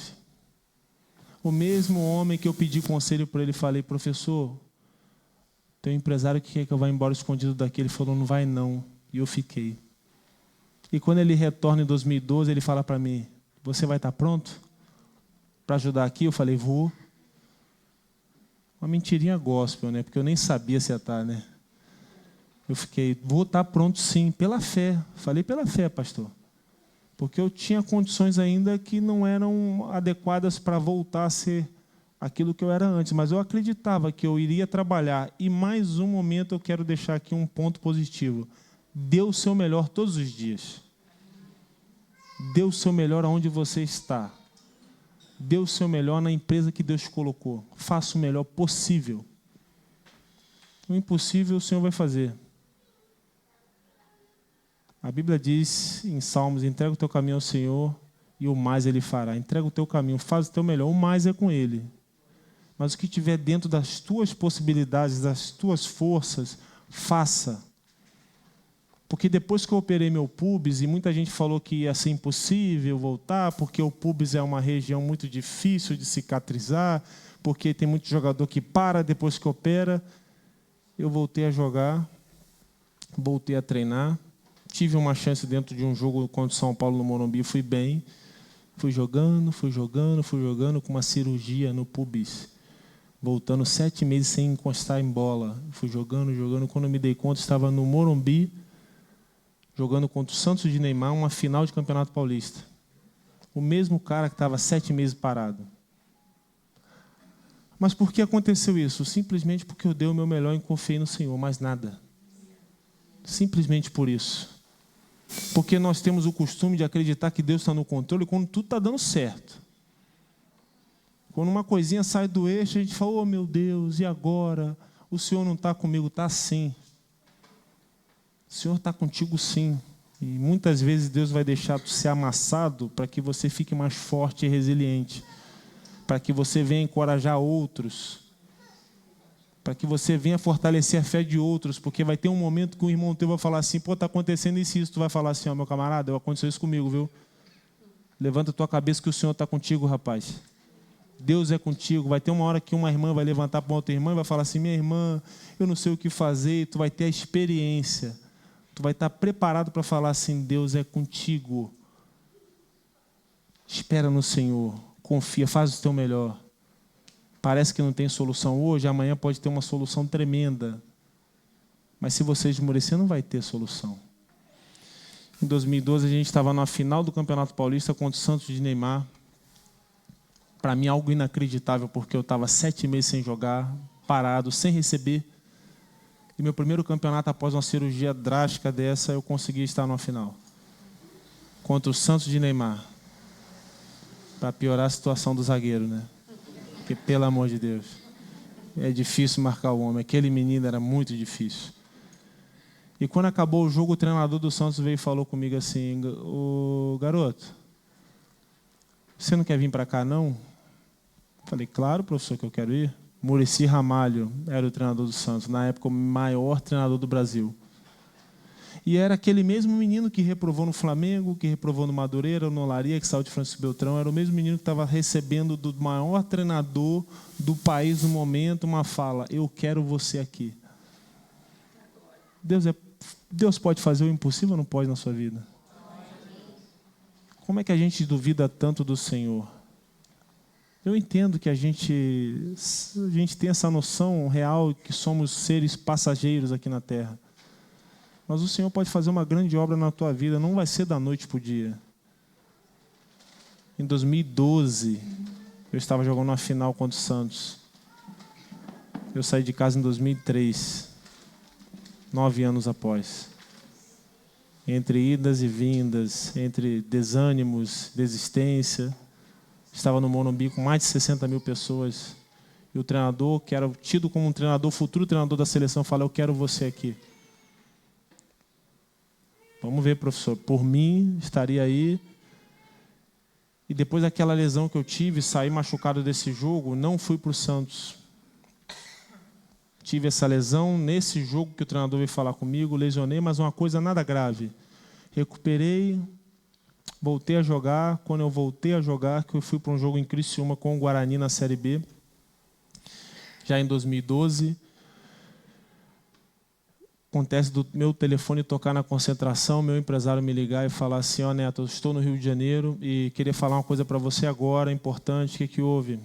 O mesmo homem que eu pedi conselho para ele, falei: professor, tem um empresário que quer que eu vá embora escondido daqui. Ele falou: não vai não. E eu fiquei. E quando ele retorna em 2012, ele fala para mim: você vai estar pronto para ajudar aqui? Eu falei: vou. Uma mentirinha gospel, né? Porque eu nem sabia se ia estar, né? Eu fiquei: vou estar pronto sim, pela fé. Falei: pela fé, pastor. Porque eu tinha condições ainda que não eram adequadas para voltar a ser aquilo que eu era antes, mas eu acreditava que eu iria trabalhar. E mais um momento eu quero deixar aqui um ponto positivo. Dê o seu melhor todos os dias. Dê o seu melhor aonde você está. Dê o seu melhor na empresa que Deus colocou. Faça o melhor possível. O impossível o Senhor vai fazer. A Bíblia diz em Salmos, entrega o teu caminho ao Senhor e o mais Ele fará. Entrega o teu caminho, faz o teu melhor, o mais é com Ele. Mas o que tiver dentro das tuas possibilidades, das tuas forças, faça. Porque depois que eu operei meu pubis, e muita gente falou que ia ser impossível voltar, porque o pubis é uma região muito difícil de cicatrizar, porque tem muito jogador que para depois que opera, eu voltei a jogar, voltei a treinar, tive uma chance dentro de um jogo contra o São Paulo no Morumbi, fui bem, fui jogando, com uma cirurgia no pubis, voltando 7 meses sem encostar em bola, fui jogando, quando eu me dei conta, estava no Morumbi, jogando contra o Santos de Neymar, uma final de Campeonato Paulista. O mesmo cara que estava 7 meses parado. Mas por que aconteceu isso? Simplesmente porque eu dei o meu melhor e confiei no Senhor, mais nada. Simplesmente por isso. Porque nós temos o costume de acreditar que Deus está no controle quando tudo está dando certo. Quando uma coisinha sai do eixo, a gente fala, oh meu Deus, e agora? O Senhor não está comigo, está sim. O Senhor está contigo sim. E muitas vezes Deus vai deixar tu ser amassado para que você fique mais forte e resiliente. Para que você venha encorajar outros. Para que você venha fortalecer a fé de outros. Porque vai ter um momento que o irmão teu vai falar assim, pô, está acontecendo isso e isso. Tu vai falar assim, ó, meu camarada, aconteceu isso comigo, viu? Levanta a tua cabeça que o Senhor está contigo, rapaz. Deus é contigo. Vai ter uma hora que uma irmã vai levantar para outra irmã e vai falar assim, minha irmã, eu não sei o que fazer. E tu vai ter a experiência. Tu vai estar preparado para falar assim, Deus é contigo. Espera no Senhor. Confia, faz o teu melhor. Parece que não tem solução hoje, amanhã pode ter uma solução tremenda. Mas se você esmorecer, não vai ter solução. Em 2012, a gente estava na final do Campeonato Paulista contra o Santos de Neymar. Para mim, algo inacreditável, porque eu estava 7 meses sem jogar, parado, sem receber. E meu primeiro campeonato, após uma cirurgia drástica dessa, eu consegui estar numa final. Contra o Santos de Neymar. Para piorar a situação do zagueiro, né? Porque, pelo amor de Deus, é difícil marcar o homem. Aquele menino era muito difícil. E quando acabou o jogo, o treinador do Santos veio e falou comigo assim, ô garoto, você não quer vir para cá, não? Falei, claro, professor, que eu quero ir. Muricy Ramalho era o treinador do Santos, na época o maior treinador do Brasil. E era aquele mesmo menino que reprovou no Flamengo, que reprovou no Madureira, no Olaria, que saiu de Francisco Beltrão. Era o mesmo menino que estava recebendo do maior treinador do país no momento uma fala, eu quero você aqui. Deus pode fazer o impossível ou não pode na sua vida? Como é que a gente duvida tanto do Senhor? Eu entendo que a gente tem essa noção real que somos seres passageiros aqui na Terra. Mas o Senhor pode fazer uma grande obra na tua vida, não vai ser da noite para o dia. Em 2012, eu estava jogando uma final contra o Santos. Eu saí de casa em 2003, 9 anos após. Entre idas e vindas, entre desânimos, desistência. Estava no Morumbi com mais de 60 mil pessoas. E o treinador, que era tido como um treinador, futuro treinador da seleção, fala, eu quero você aqui. Vamos ver, professor. Por mim, estaria aí. E depois daquela lesão que eu tive, saí machucado desse jogo, não fui para o Santos. Tive essa lesão nesse jogo que o treinador veio falar comigo, lesionei, mas uma coisa nada grave. Recuperei, voltei a jogar. Quando eu voltei a jogar, que eu fui para um jogo em Criciúma com o Guarani na Série B, já em 2012. Acontece do meu telefone tocar na concentração, meu empresário me ligar e falar assim, ó Neto, eu estou no Rio de Janeiro e queria falar uma coisa para você agora, importante, o que houve?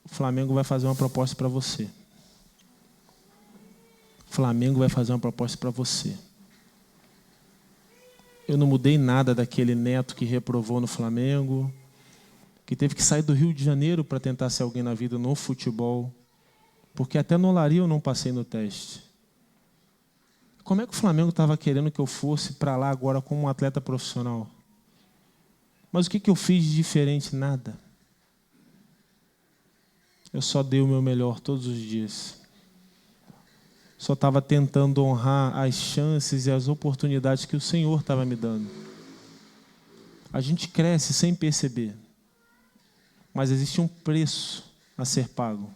O Flamengo vai fazer uma proposta para você. O Flamengo vai fazer uma proposta para você. Eu não mudei nada daquele Neto que reprovou no Flamengo, que teve que sair do Rio de Janeiro para tentar ser alguém na vida no futebol, porque até no Olaria eu não passei no teste. Como é que o Flamengo estava querendo que eu fosse para lá agora como um atleta profissional? Mas o que eu fiz de diferente? Nada. Eu só dei o meu melhor todos os dias. Só estava tentando honrar as chances e as oportunidades que o Senhor estava me dando. A gente cresce sem perceber, mas existe um preço a ser pago.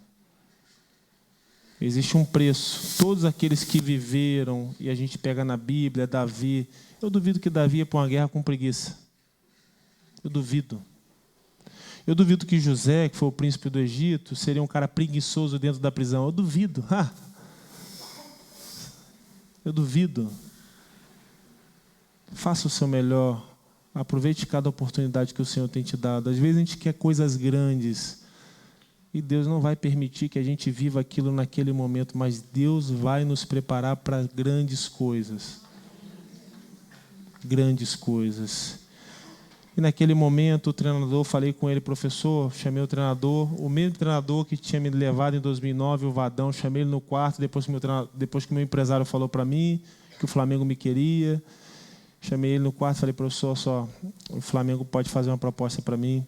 Existe um preço. Todos aqueles que viveram, e a gente pega na Bíblia, Davi, eu duvido que Davi ia para uma guerra com preguiça. Eu duvido. Eu duvido que José, que foi o príncipe do Egito, seria um cara preguiçoso dentro da prisão. Eu duvido. Eu duvido. Faça o seu melhor. Aproveite cada oportunidade que o Senhor tem te dado. Às vezes a gente quer coisas grandes e Deus não vai permitir que a gente viva aquilo naquele momento, mas Deus vai nos preparar para grandes coisas. Grandes coisas. E naquele momento o treinador, falei com ele, professor, chamei o treinador, o mesmo treinador que tinha me levado em 2009, o Vadão, chamei ele no quarto, depois que meu empresário falou para mim que o Flamengo me queria. Chamei ele no quarto e falei, professor, o Flamengo pode fazer uma proposta para mim.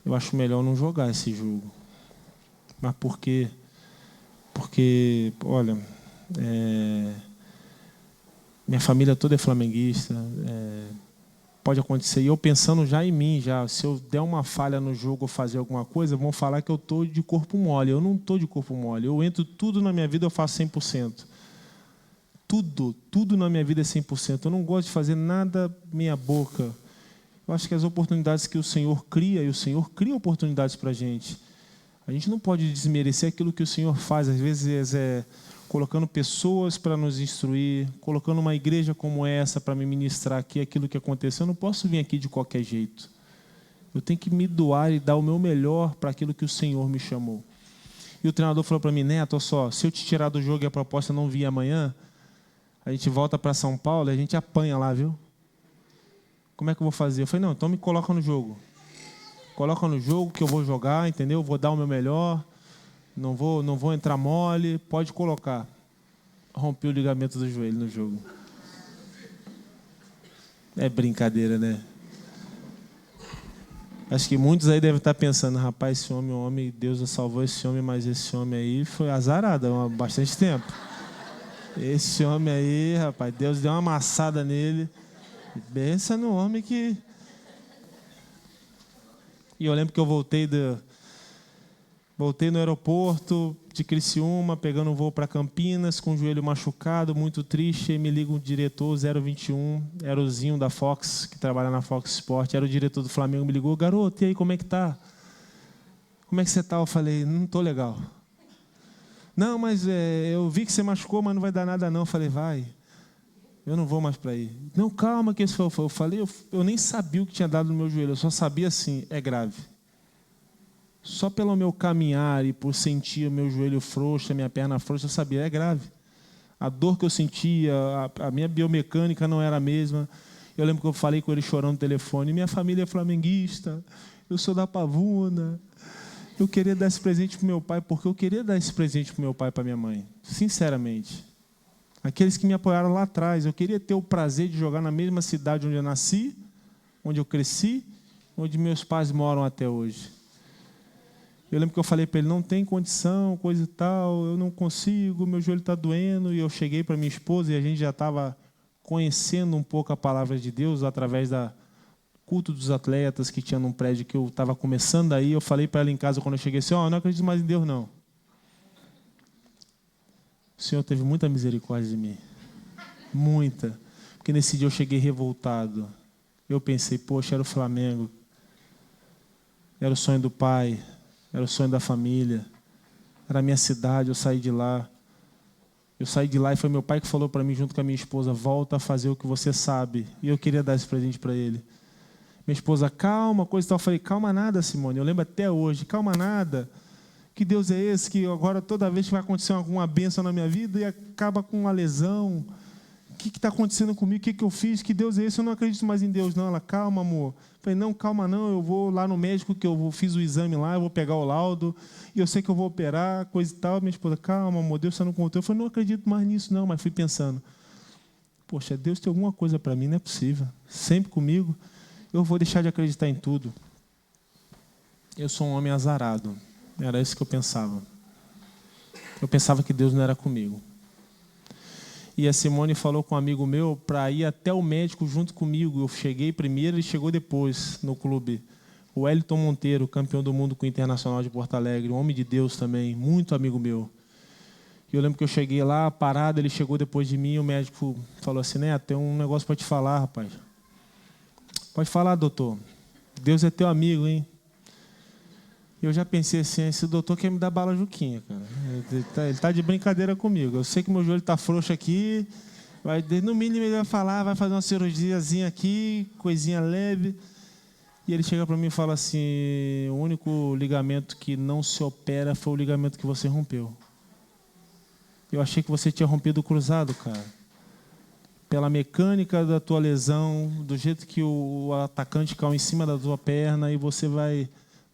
Eu acho melhor não jogar esse jogo. Mas por quê? Porque, olha, minha família toda é flamenguista, pode acontecer. E eu pensando já em mim, se eu der uma falha no jogo ou fazer alguma coisa, vão falar que eu estou de corpo mole. Eu não estou de corpo mole. Eu entro tudo na minha vida, eu faço 100%. Tudo na minha vida é 100%. Eu não gosto de fazer nada meia boca. Eu acho que as oportunidades que o Senhor cria, e o Senhor cria oportunidades para a gente não pode desmerecer aquilo que o Senhor faz. Às vezes colocando pessoas para nos instruir, colocando uma igreja como essa para me ministrar aqui aquilo que aconteceu. Eu não posso vir aqui de qualquer jeito. Eu tenho que me doar e dar o meu melhor para aquilo que o Senhor me chamou. E o treinador falou para mim, Neto, se eu te tirar do jogo e a proposta não vir amanhã, a gente volta para São Paulo e a gente apanha lá, viu? Como é que eu vou fazer? Eu falei, não, então me coloca no jogo. Coloca no jogo que eu vou jogar, entendeu? Vou dar o meu melhor. Não vou entrar mole. Pode colocar. Rompi o ligamento do joelho no jogo. É brincadeira, né? Acho que muitos aí devem estar pensando, rapaz, esse homem, Deus salvou esse homem, mas esse homem aí foi azarado há bastante tempo. Esse homem aí, rapaz, Deus deu uma amassada nele. Pensa no homem que... E eu lembro que eu voltei no aeroporto de Criciúma, pegando um voo para Campinas, com o joelho machucado, muito triste, e me liga um diretor 021, era o Zinho da Fox, que trabalha na Fox Sport, era o diretor do Flamengo, me ligou, garoto, e aí, como é que tá? Como é que você tá? Eu falei, não tô legal. Não, mas eu vi que você machucou, mas não vai dar nada não. Eu falei, vai, eu não vou mais para aí. Não, calma, que isso foi. Eu falei, eu nem sabia o que tinha dado no meu joelho, eu só sabia assim, é grave. Só pelo meu caminhar e por sentir o meu joelho frouxo, a minha perna frouxa, eu sabia, é grave. A dor que eu sentia, a minha biomecânica não era a mesma. Eu lembro que eu falei com ele chorando no telefone, minha família é flamenguista, eu sou da Pavuna. Eu queria dar esse presente para o meu pai, porque eu queria dar esse presente para o meu pai e para a minha mãe. Sinceramente. Aqueles que me apoiaram lá atrás. Eu queria ter o prazer de jogar na mesma cidade onde eu nasci, onde eu cresci, onde meus pais moram até hoje. Eu lembro que eu falei para ele, não tem condição, coisa e tal, eu não consigo, meu joelho está doendo. E eu cheguei para minha esposa e a gente já estava conhecendo um pouco a palavra de Deus através da culto dos atletas que tinha num prédio que eu estava começando aí. Eu falei para ela em casa quando eu cheguei assim, eu não acredito mais em Deus, não. O Senhor teve muita misericórdia de mim. Muita. Porque nesse dia eu cheguei revoltado. Eu pensei, poxa, era o Flamengo. Era o sonho do pai. Era o sonho da família. Era a minha cidade, eu saí de lá. Eu saí de lá e foi meu pai que falou para mim, junto com a minha esposa, volta a fazer o que você sabe. E eu queria dar esse presente para ele. Minha esposa, calma, coisa e tal. Eu falei, calma nada, Simone. Eu lembro até hoje, calma nada. Que Deus é esse que agora toda vez que vai acontecer alguma bênção na minha vida e acaba com uma lesão. que está acontecendo comigo? O que eu fiz? Que Deus é esse? Eu não acredito mais em Deus, não. Ela, calma, amor. Eu falei, não, calma não, eu vou lá no médico, que eu fiz o exame lá, eu vou pegar o laudo, e eu sei que eu vou operar, coisa e tal. Minha esposa, calma, amor, Deus, você não contou. Eu falei, não acredito mais nisso, não. Mas fui pensando, poxa, Deus tem alguma coisa para mim, não é possível. Sempre comigo, eu vou deixar de acreditar em tudo. Eu sou um homem azarado. Era isso que eu pensava. Eu pensava que Deus não era comigo. E a Simone falou com um amigo meu para ir até o médico junto comigo. Eu cheguei primeiro, ele chegou depois no clube. O Wellington Monteiro, campeão do mundo com o Internacional de Porto Alegre, um homem de Deus também, muito amigo meu. E eu lembro que eu cheguei lá, parado, ele chegou depois de mim, e o médico falou assim, Neto, tem um negócio para te falar, rapaz. Pode falar, doutor. Deus é teu amigo, hein? E eu já pensei assim, esse doutor quer me dar bala juquinha, cara. Ele tá de brincadeira comigo. Eu sei que meu joelho tá frouxo aqui, no mínimo ele vai falar, vai fazer uma cirurgiazinha aqui, coisinha leve. E ele chega para mim e fala assim, o único ligamento que não se opera foi o ligamento que você rompeu. Eu achei que você tinha rompido o cruzado, cara. Pela mecânica da tua lesão, do jeito que o atacante caiu em cima da tua perna, e você não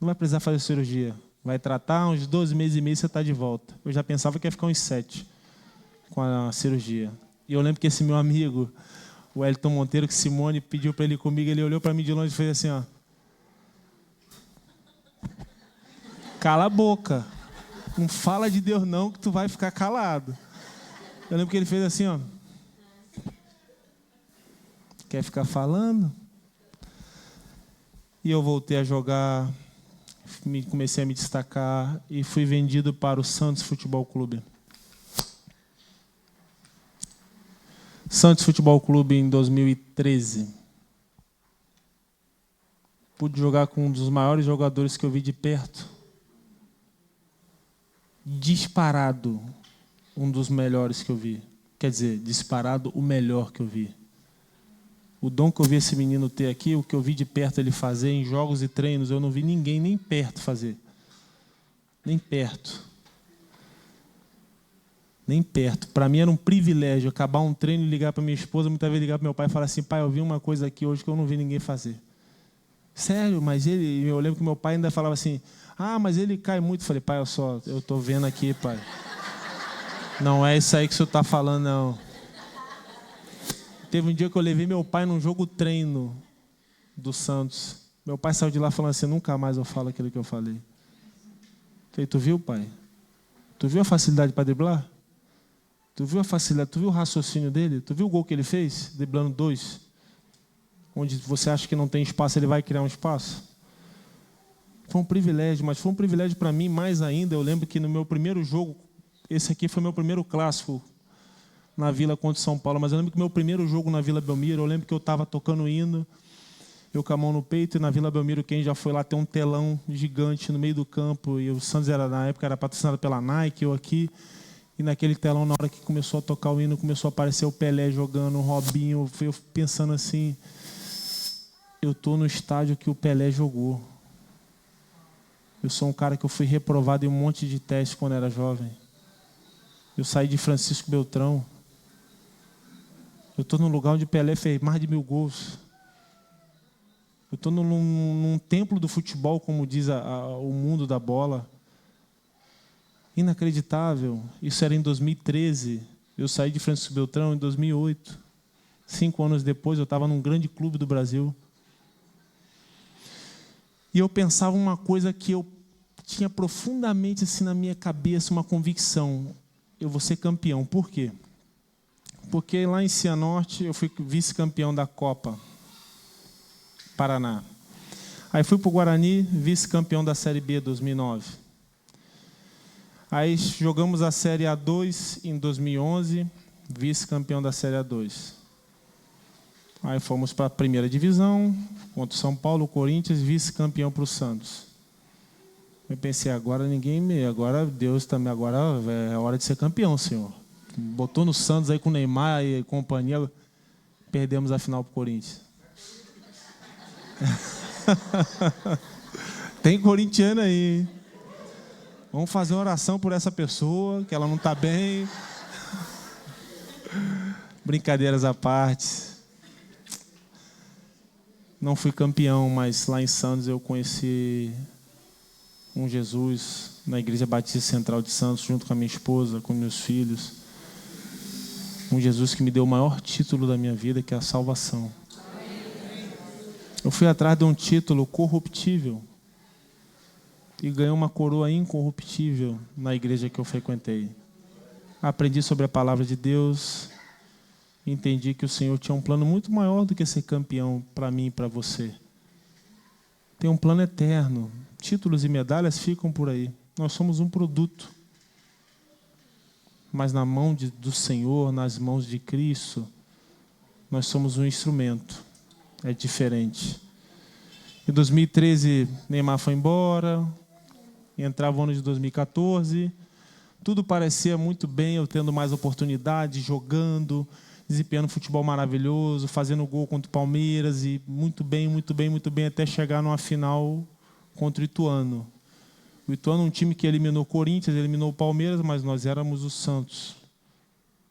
vai precisar fazer cirurgia. Vai tratar, uns 12 meses e meio você está de volta. Eu já pensava que ia ficar uns 7 com a cirurgia. E eu lembro que esse meu amigo, o Wellington Monteiro, que Simone pediu para ele ir comigo, ele olhou para mim de longe e fez assim, ó. Cala a boca. Não fala de Deus não, que tu vai ficar calado. Eu lembro que ele fez assim, ó. Quer ficar falando? E eu voltei a jogar, comecei a me destacar e fui vendido para o Santos Futebol Clube. Santos Futebol Clube em 2013. Pude jogar com um dos maiores jogadores que eu vi de perto. Disparado, um dos melhores que eu vi. Quer dizer, disparado, o melhor que eu vi. O dom que eu vi esse menino ter aqui, o que eu vi de perto ele fazer em jogos e treinos, eu não vi ninguém nem perto fazer. Nem perto. Nem perto. Para mim era um privilégio acabar um treino e ligar para minha esposa, muitas vezes ligar para meu pai e falar assim, pai, eu vi uma coisa aqui hoje que eu não vi ninguém fazer. Sério, mas eu lembro que meu pai ainda falava assim, mas ele cai muito. Eu falei, pai, eu estou vendo aqui, pai. Não é isso aí que o senhor está falando, não. Teve um dia que eu levei meu pai num jogo treino do Santos. Meu pai saiu de lá falando assim, nunca mais eu falo aquilo que eu falei. Eu falei, tu viu, pai? Tu viu a facilidade para driblar? Tu viu a facilidade? Tu viu o raciocínio dele? Tu viu o gol que ele fez? Driblando 2. Onde você acha que não tem espaço, ele vai criar um espaço. Foi um privilégio, mas foi um privilégio para mim mais ainda. Eu lembro que no meu primeiro jogo, esse aqui foi meu primeiro clássico na Vila contra São Paulo, mas eu lembro que meu primeiro jogo na Vila Belmiro, eu lembro que eu estava tocando hino, eu com a mão no peito, e na Vila Belmiro, quem já foi lá, tem um telão gigante no meio do campo, e o Santos, na época, era patrocinado pela Nike, eu aqui, e naquele telão, na hora que começou a tocar o hino, começou a aparecer o Pelé jogando, o Robinho, eu pensando assim, eu estou no estádio que o Pelé jogou. Eu sou um cara que eu fui reprovado em um monte de testes quando era jovem. Eu saí de Francisco Beltrão. Eu estou num lugar onde Pelé fez mais de 1000 gols. Eu estou num templo do futebol, como diz o mundo da bola. Inacreditável. Isso era em 2013. Eu saí de Francisco Beltrão em 2008. 5 anos depois, eu estava num grande clube do Brasil. E eu pensava uma coisa que eu tinha profundamente assim na minha cabeça, uma convicção. Eu vou ser campeão. Por quê? Porque lá em Cianorte eu fui vice-campeão da Copa Paraná. Aí fui para o Guarani, vice-campeão da Série B 2009. Aí jogamos a Série A2 em 2011, vice-campeão da Série A2. Aí fomos para a primeira divisão, contra o São Paulo, Corinthians, vice-campeão para o Santos. Eu pensei, agora Deus também, agora é hora de ser campeão, Senhor. Botou no Santos aí com o Neymar e companhia, perdemos a final para o Corinthians. Tem corintiano aí, hein? Vamos fazer uma oração por essa pessoa, que ela não está bem. Brincadeiras à parte. Não fui campeão, mas lá em Santos eu conheci um Jesus na Igreja Batista Central de Santos, junto com a minha esposa, com meus filhos. Um Jesus que me deu o maior título da minha vida, que é a salvação. Eu fui atrás de um título corruptível e ganhei uma coroa incorruptível na igreja que eu frequentei. Aprendi sobre a palavra de Deus, entendi que o Senhor tinha um plano muito maior do que ser campeão para mim e para você. Tem um plano eterno. Títulos e medalhas ficam por aí. Nós somos um produto. Mas na mão do Senhor, nas mãos de Cristo, nós somos um instrumento. É diferente. Em 2013, Neymar foi embora. Entrava o ano de 2014. Tudo parecia muito bem, eu tendo mais oportunidade, jogando, desempenhando futebol maravilhoso, fazendo gol contra o Palmeiras e muito bem, até chegar numa final contra o Ituano. O Ituano é um time que eliminou o Corinthians, eliminou o Palmeiras, mas nós éramos o Santos.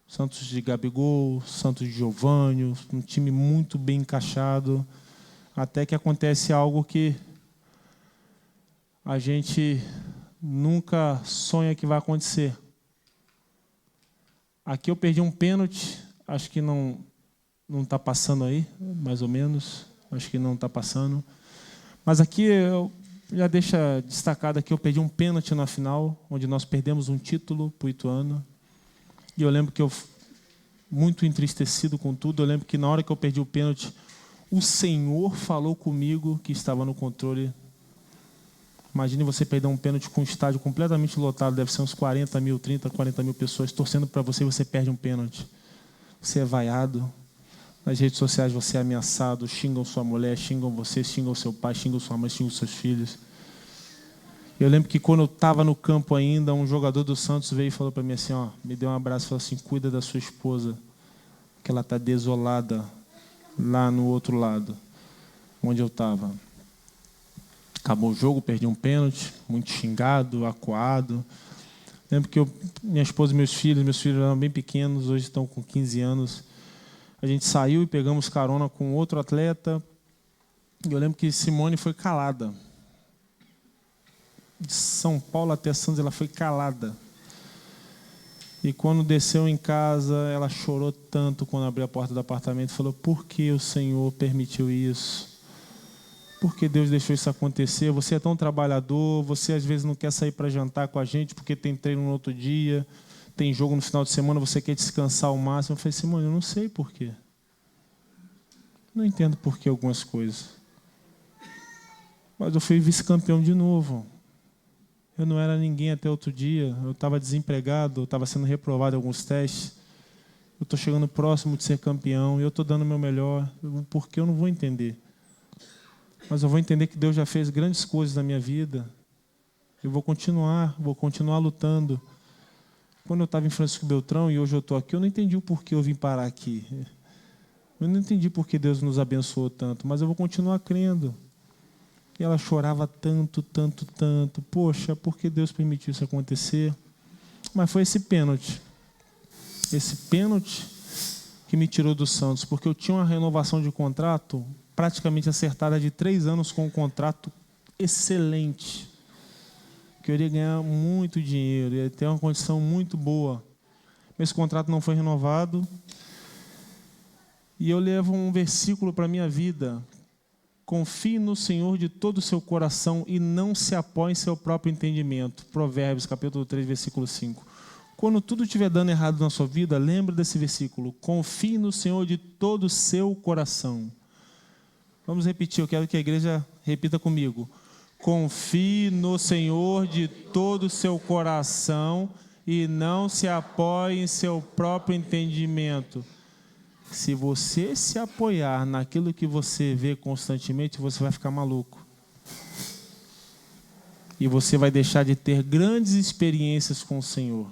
Santos de Gabigol, Santos de Giovânio, um time muito bem encaixado, até que acontece algo que a gente nunca sonha que vai acontecer. Aqui eu perdi um pênalti, acho que não está passando aí, mais ou menos, acho que não está passando. Mas aqui eu já deixa destacado aqui, eu perdi um pênalti na final, onde nós perdemos um título para o Ituano. E eu lembro que eu, muito entristecido com tudo, eu lembro que na hora que eu perdi o pênalti, o Senhor falou comigo que estava no controle. Imagine você perder um pênalti com um estádio completamente lotado, deve ser uns 40 mil, 30, 40 mil pessoas torcendo para você e você perde um pênalti. Você é vaiado. Nas redes sociais você é ameaçado, xingam sua mulher, xingam você, xingam seu pai, xingam sua mãe, xingam seus filhos. Eu lembro que quando eu estava no campo ainda, um jogador do Santos veio e falou para mim assim, ó, me deu um abraço e falou assim, cuida da sua esposa, que ela está desolada lá no outro lado, onde eu estava. Acabou o jogo, perdi um pênalti, muito xingado, acuado. Lembro que minha esposa e meus filhos eram bem pequenos, hoje estão com 15 anos. A gente saiu e pegamos carona com outro atleta. E eu lembro que Simone foi calada. De São Paulo até Santos, ela foi calada. E quando desceu em casa, ela chorou tanto quando abriu a porta do apartamento e falou, por que o Senhor permitiu isso? Por que Deus deixou isso acontecer? Você é tão trabalhador, você às vezes não quer sair para jantar com a gente porque tem treino no outro dia, tem jogo no final de semana, você quer descansar ao máximo. Eu falei, Simone, eu não sei por quê. Não entendo por que algumas coisas. Mas eu fui vice-campeão de novo. Eu não era ninguém até outro dia, eu estava desempregado, eu estava sendo reprovado em alguns testes. Eu estou chegando próximo de ser campeão e eu estou dando o meu melhor. Por que eu não vou entender? Mas eu vou entender que Deus já fez grandes coisas na minha vida. Eu vou continuar lutando. Quando eu estava em Francisco Beltrão e hoje eu estou aqui, eu não entendi o porquê eu vim parar aqui. Eu não entendi por que Deus nos abençoou tanto, mas eu vou continuar crendo. E ela chorava tanto, tanto, tanto. Poxa, por que Deus permitiu isso acontecer? Mas foi esse pênalti que me tirou do Santos, porque eu tinha uma renovação de contrato praticamente acertada de 3 anos com um contrato excelente, que eu iria ganhar muito dinheiro, ia ter uma condição muito boa. Esse contrato não foi renovado e eu levo um versículo para a minha vida: confie no Senhor de todo o seu coração e não se apoie em seu próprio entendimento. Provérbios, capítulo 3, versículo 5. Quando tudo estiver dando errado na sua vida, lembre desse versículo: confie no Senhor de todo o seu coração. Vamos repetir, eu quero que a igreja repita comigo. Confie no Senhor de todo o seu coração e não se apoie em seu próprio entendimento. Se você se apoiar naquilo que você vê constantemente, você vai ficar maluco. E você vai deixar de ter grandes experiências com o Senhor.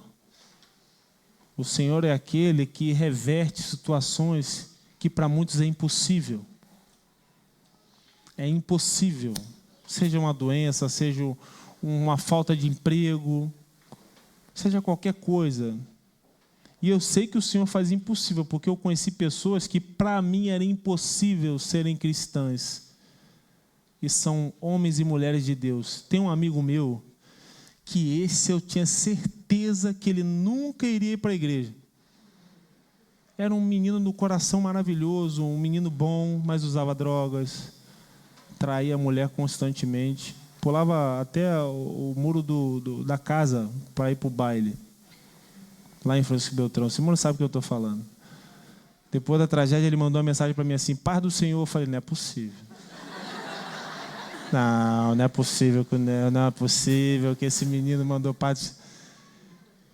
O Senhor é aquele que reverte situações que para muitos é impossível. É impossível. Seja uma doença, seja uma falta de emprego, seja qualquer coisa. E eu sei que o Senhor faz impossível, porque eu conheci pessoas que para mim era impossível serem cristãs. E são homens e mulheres de Deus. Tem um amigo meu que esse eu tinha certeza que ele nunca iria para a igreja. Era um menino do coração maravilhoso, um menino bom, mas usava drogas, traía a mulher constantemente, pulava até o muro da casa para ir para o baile. Lá em Francisco Beltrão. Simone sabe o que eu estou falando. Depois da tragédia, ele mandou uma mensagem para mim assim: paz do Senhor. Eu falei: não é possível. Não é possível, não é possível que esse menino mandou paz.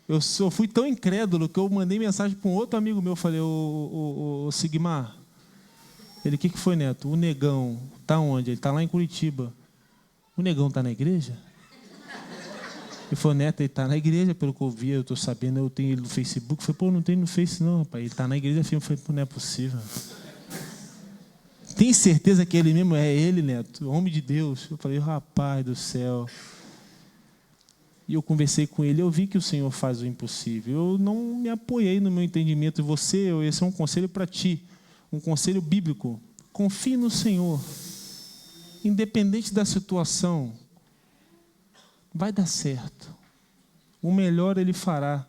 Eu fui tão incrédulo que eu mandei mensagem para um outro amigo meu. Eu falei: ô Sigmar. Ele: o que foi, Neto? O Negão está onde? Ele está lá em Curitiba. O Negão está na igreja? Ele falou: Neto, ele está na igreja, pelo que eu vi, eu estou sabendo, eu tenho ele no Facebook. Eu falei: pô, não tem no Face não, rapaz. Ele está na igreja. Eu falei: pô, não é possível. Tem certeza que ele mesmo é ele, Neto? Homem de Deus. Eu falei: rapaz do céu. E eu conversei com ele, eu vi que o Senhor faz o impossível. Eu não me apoiei no meu entendimento. E esse é um conselho para ti, um conselho bíblico. Confie no Senhor. Independente da situação, vai dar certo. O melhor Ele fará.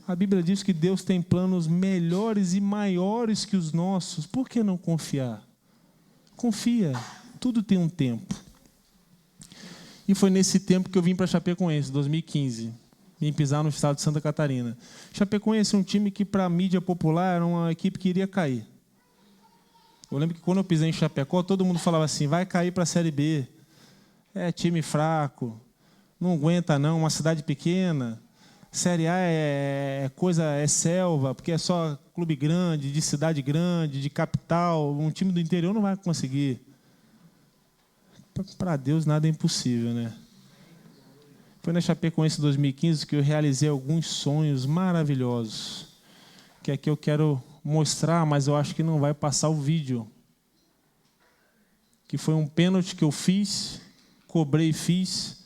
A Bíblia diz que Deus tem planos melhores e maiores que os nossos. Por que não confiar? Confia. Tudo tem um tempo. E foi nesse tempo que eu vim para Chapecoense, 2015. Vim pisar no estado de Santa Catarina. Chapecoense é um time que, para a mídia popular, era uma equipe que iria cair. Eu lembro que quando eu pisei em Chapecó, todo mundo falava assim: vai cair para a Série B. É time fraco, não aguenta não, uma cidade pequena. Série A é selva, porque é só clube grande, de cidade grande, de capital. Um time do interior não vai conseguir. Para Deus nada é impossível, né? Foi na Chapecoense 2015 que eu realizei alguns sonhos maravilhosos, que aqui eu quero mostrar, mas eu acho que não vai passar o vídeo. Que foi um pênalti que eu fiz, cobrei e fiz.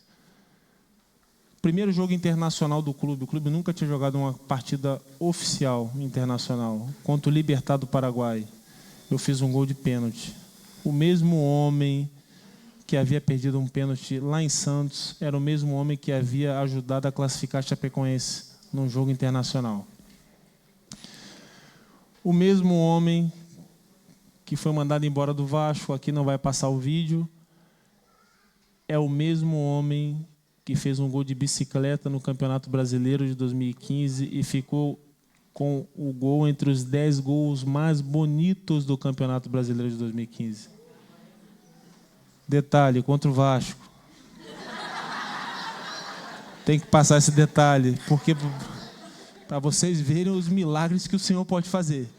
Primeiro jogo internacional do clube. O clube nunca tinha jogado uma partida oficial internacional. Contra o Libertad do Paraguai. Eu fiz um gol de pênalti. O mesmo homem que havia perdido um pênalti lá em Santos era o mesmo homem que havia ajudado a classificar a Chapecoense num jogo internacional. O mesmo homem que foi mandado embora do Vasco, aqui não vai passar o vídeo, é o mesmo homem que fez um gol de bicicleta no Campeonato Brasileiro de 2015 e ficou com o gol entre os 10 gols mais bonitos do Campeonato Brasileiro de 2015. Detalhe, contra o Vasco. Tem que passar esse detalhe, porque para vocês verem os milagres que o Senhor pode fazer.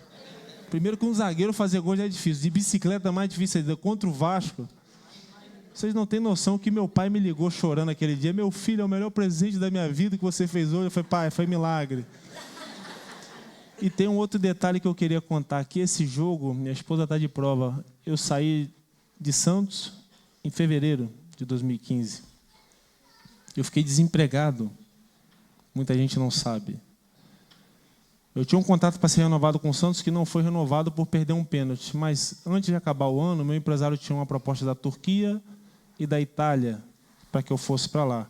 Primeiro que um zagueiro fazer gol já é difícil, de bicicleta é mais difícil ainda. Contra o Vasco, vocês não têm noção que meu pai me ligou chorando aquele dia: meu filho, é o melhor presente da minha vida que você fez hoje. Eu falei: pai, foi milagre. E tem um outro detalhe que eu queria contar, que esse jogo, minha esposa está de prova, eu saí de Santos em fevereiro de 2015. Eu fiquei desempregado. Muita gente não sabe. Eu tinha um contrato para ser renovado com o Santos que não foi renovado por perder um pênalti. Mas antes de acabar o ano, meu empresário tinha uma proposta da Turquia e da Itália para que eu fosse para lá.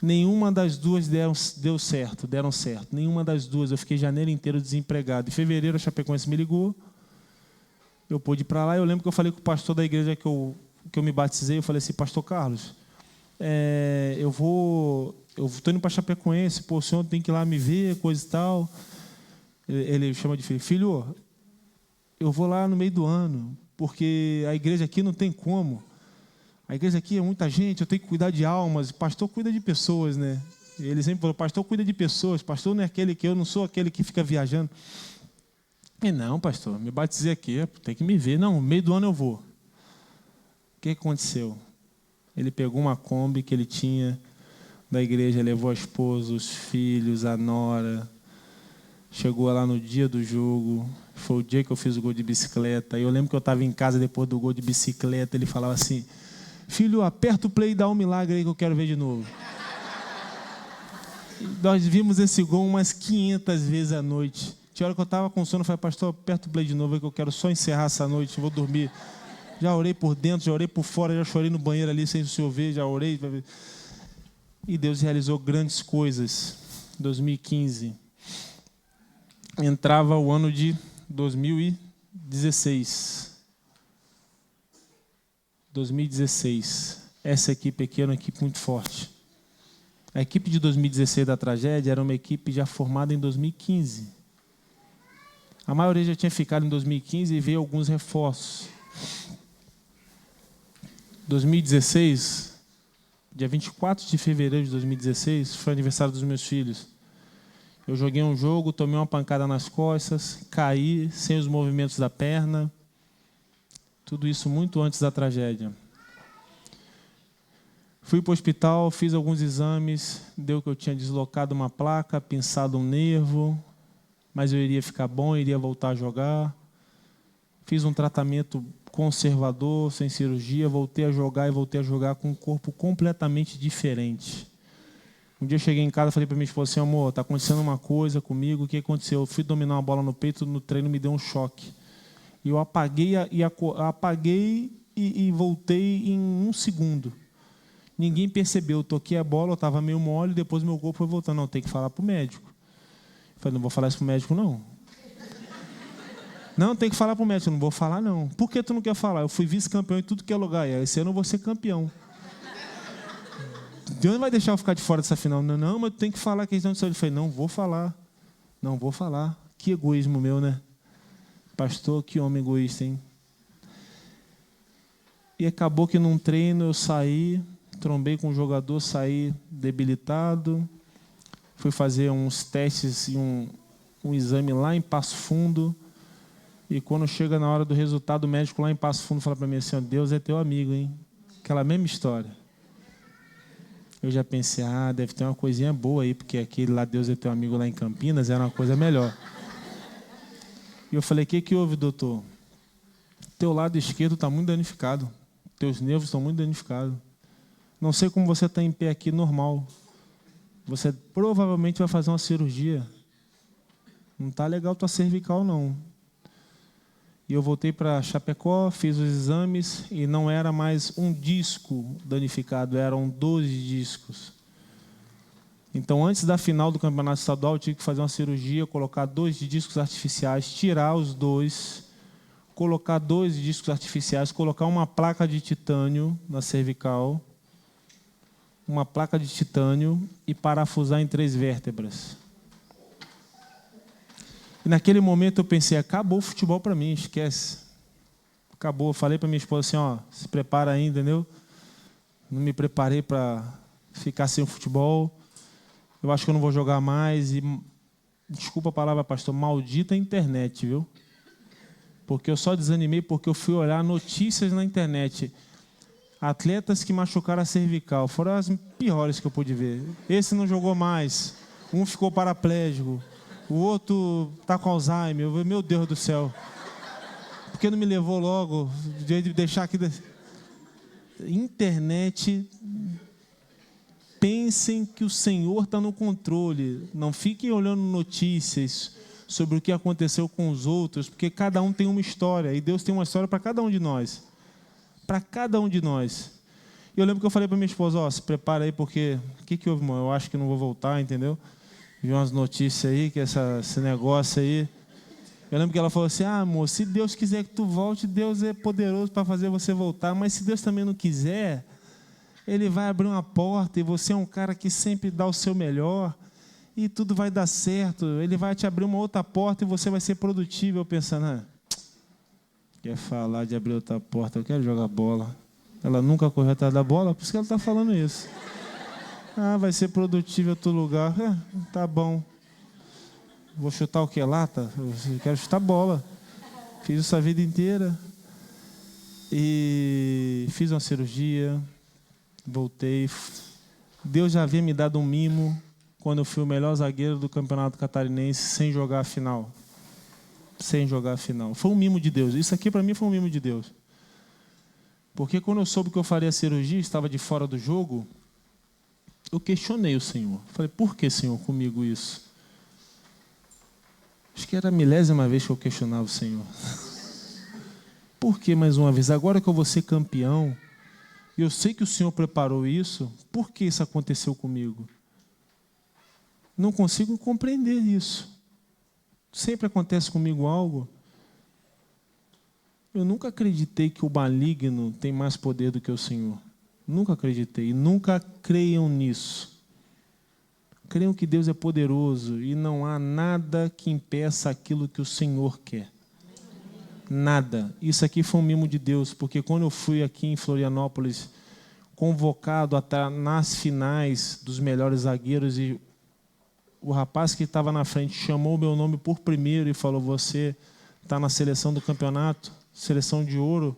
Nenhuma das duas deram certo. Nenhuma das duas. Eu fiquei janeiro inteiro desempregado. Em fevereiro, a Chapecoense me ligou. Eu pude ir para lá. Eu lembro que eu falei com o pastor da igreja que eu me batizei. Eu falei assim: pastor Carlos, eu estou indo para Chapecoense. Pô, o senhor tem que ir lá me ver, coisa e tal. Ele chama de filho. Filho, eu vou lá no meio do ano, porque a igreja aqui não tem como. A igreja aqui é muita gente, eu tenho que cuidar de almas. Pastor cuida de pessoas, né? Ele sempre falou: pastor cuida de pessoas. Pastor não é aquele que eu não sou aquele que fica viajando. E não, pastor, me batizei aqui, tem que me ver. Não, no meio do ano eu vou. O que aconteceu? Ele pegou uma Kombi que ele tinha da igreja, levou a esposa, os filhos, a nora. Chegou lá no dia do jogo, foi o dia que eu fiz o gol de bicicleta. E eu lembro que eu estava em casa depois do gol de bicicleta, ele falava assim: filho, aperta o play e dá um milagre aí que eu quero ver de novo. Nós vimos esse gol umas 500 vezes à noite. Tinha hora que eu estava com sono, eu falei, pastor, aperta o play de novo, que eu quero só encerrar essa noite, vou dormir. Já orei por dentro, já orei por fora, já chorei no banheiro ali sem o senhor ver, já orei. E Deus realizou grandes coisas. 2015. Entrava o ano de 2016. 2016. Essa equipe aqui era uma equipe muito forte. A equipe de 2016 da tragédia era uma equipe já formada em 2015. A maioria já tinha ficado em 2015 e veio alguns reforços. 2016, dia 24 de fevereiro de 2016, foi aniversário dos meus filhos. Eu joguei um jogo, tomei uma pancada nas costas, caí sem os movimentos da perna. Tudo isso muito antes da tragédia. Fui para o hospital, fiz alguns exames, deu que eu tinha deslocado uma placa, pinçado um nervo, mas eu iria ficar bom, iria voltar a jogar. Fiz um tratamento conservador, sem cirurgia, voltei a jogar e voltei a jogar com um corpo completamente diferente. Um dia eu cheguei em casa e falei para minha esposa assim, amor, está acontecendo uma coisa comigo, o que aconteceu? Eu fui dominar uma bola no peito, no treino me deu um choque. E eu apaguei e voltei em 1 segundo. Ninguém percebeu, eu toquei a bola, eu estava meio mole, depois meu corpo foi voltando. Não, tem que falar para o médico. Eu falei, não vou falar isso para o médico, não. Não, tem que falar para o médico, eu não vou falar, não. Por que tu não quer falar? Eu fui vice-campeão em tudo que é lugar, e esse ano eu vou ser campeão. Deus não vai deixar eu ficar de fora dessa final. Não, não, mas tu tem que falar a questão de saúde. Eu falei, não, vou falar. Não, vou falar. Que egoísmo meu, né? Pastor, que homem egoísta, hein? E acabou que num treino eu saí, trombei com um jogador, saí debilitado. Fui fazer uns testes e um exame lá em Passo Fundo. E quando chega na hora do resultado, o médico lá em Passo Fundo fala para mim assim, Deus é teu amigo, hein? Aquela mesma história. Eu já pensei, deve ter uma coisinha boa aí, porque aquele lá, Deus é teu amigo lá em Campinas, era uma coisa melhor. E eu falei, o que houve, doutor? Teu lado esquerdo está muito danificado. Teus nervos estão muito danificados. Não sei como você está em pé aqui normal. Você provavelmente vai fazer uma cirurgia. Não está legal tua cervical, não. E eu voltei para Chapecó, fiz os exames e não era mais um disco danificado, eram 12 discos. Então, antes da final do campeonato estadual, eu tive que fazer uma cirurgia, colocar 2 discos artificiais, tirar os 2, colocar 2 discos artificiais, colocar uma placa de titânio na cervical, uma placa de titânio e parafusar em 3 vértebras. E naquele momento eu pensei, acabou o futebol para mim, esquece. Acabou. Eu falei para minha esposa assim, se prepara aí, entendeu? Não me preparei para ficar sem o futebol. Eu acho que eu não vou jogar mais. E, desculpa a palavra, pastor, maldita internet, viu? Porque eu só desanimei porque eu fui olhar notícias na internet. Atletas que machucaram a cervical. Foram as piores que eu pude ver. Esse não jogou mais. Um ficou paraplégico. O outro está com Alzheimer. Eu falei, meu Deus do céu. Por que não me levou logo? De deixar aqui... Internet... Pensem que o Senhor está no controle. Não fiquem olhando notícias sobre o que aconteceu com os outros, porque cada um tem uma história. E Deus tem uma história para cada um de nós. Para cada um de nós. E eu lembro que eu falei para minha esposa, se prepara aí, porque... O que houve, irmão? Eu acho que não vou voltar, entendeu? Vi umas notícias aí, que esse negócio aí. Eu lembro que ela falou assim, amor, se Deus quiser que tu volte, Deus é poderoso para fazer você voltar. Mas se Deus também não quiser, Ele vai abrir uma porta e você é um cara que sempre dá o seu melhor e tudo vai dar certo. Ele vai te abrir uma outra porta e você vai ser produtivo. Eu pensando, quer falar de abrir outra porta, eu quero jogar bola. Ela nunca correu atrás da bola, por isso que ela está falando isso. Vai ser produtivo em outro lugar. Tá bom. Vou chutar o que? Lata? Eu quero chutar bola. Fiz isso a vida inteira. E fiz uma cirurgia. Voltei. Deus já havia me dado um mimo quando eu fui o melhor zagueiro do Campeonato Catarinense sem jogar a final. Sem jogar a final. Foi um mimo de Deus. Isso aqui para mim foi um mimo de Deus. Porque quando eu soube que eu faria a cirurgia, estava de fora do jogo, eu questionei o Senhor. Falei, por que, Senhor, comigo isso? Acho que era a milésima vez que eu questionava o Senhor. Por que, mais uma vez? Agora que eu vou ser campeão, e eu sei que o Senhor preparou isso, por que isso aconteceu comigo? Não consigo compreender isso. Sempre acontece comigo algo. Eu nunca acreditei que o maligno tem mais poder do que o Senhor. Nunca acreditei. E nunca creiam nisso. Creiam que Deus é poderoso e não há nada que impeça aquilo que o Senhor quer. Nada. Isso aqui foi um mimo de Deus, porque quando eu fui aqui em Florianópolis, convocado a estar nas finais dos melhores zagueiros, e o rapaz que estava na frente chamou o meu nome por primeiro e falou, você está na seleção do campeonato, seleção de ouro.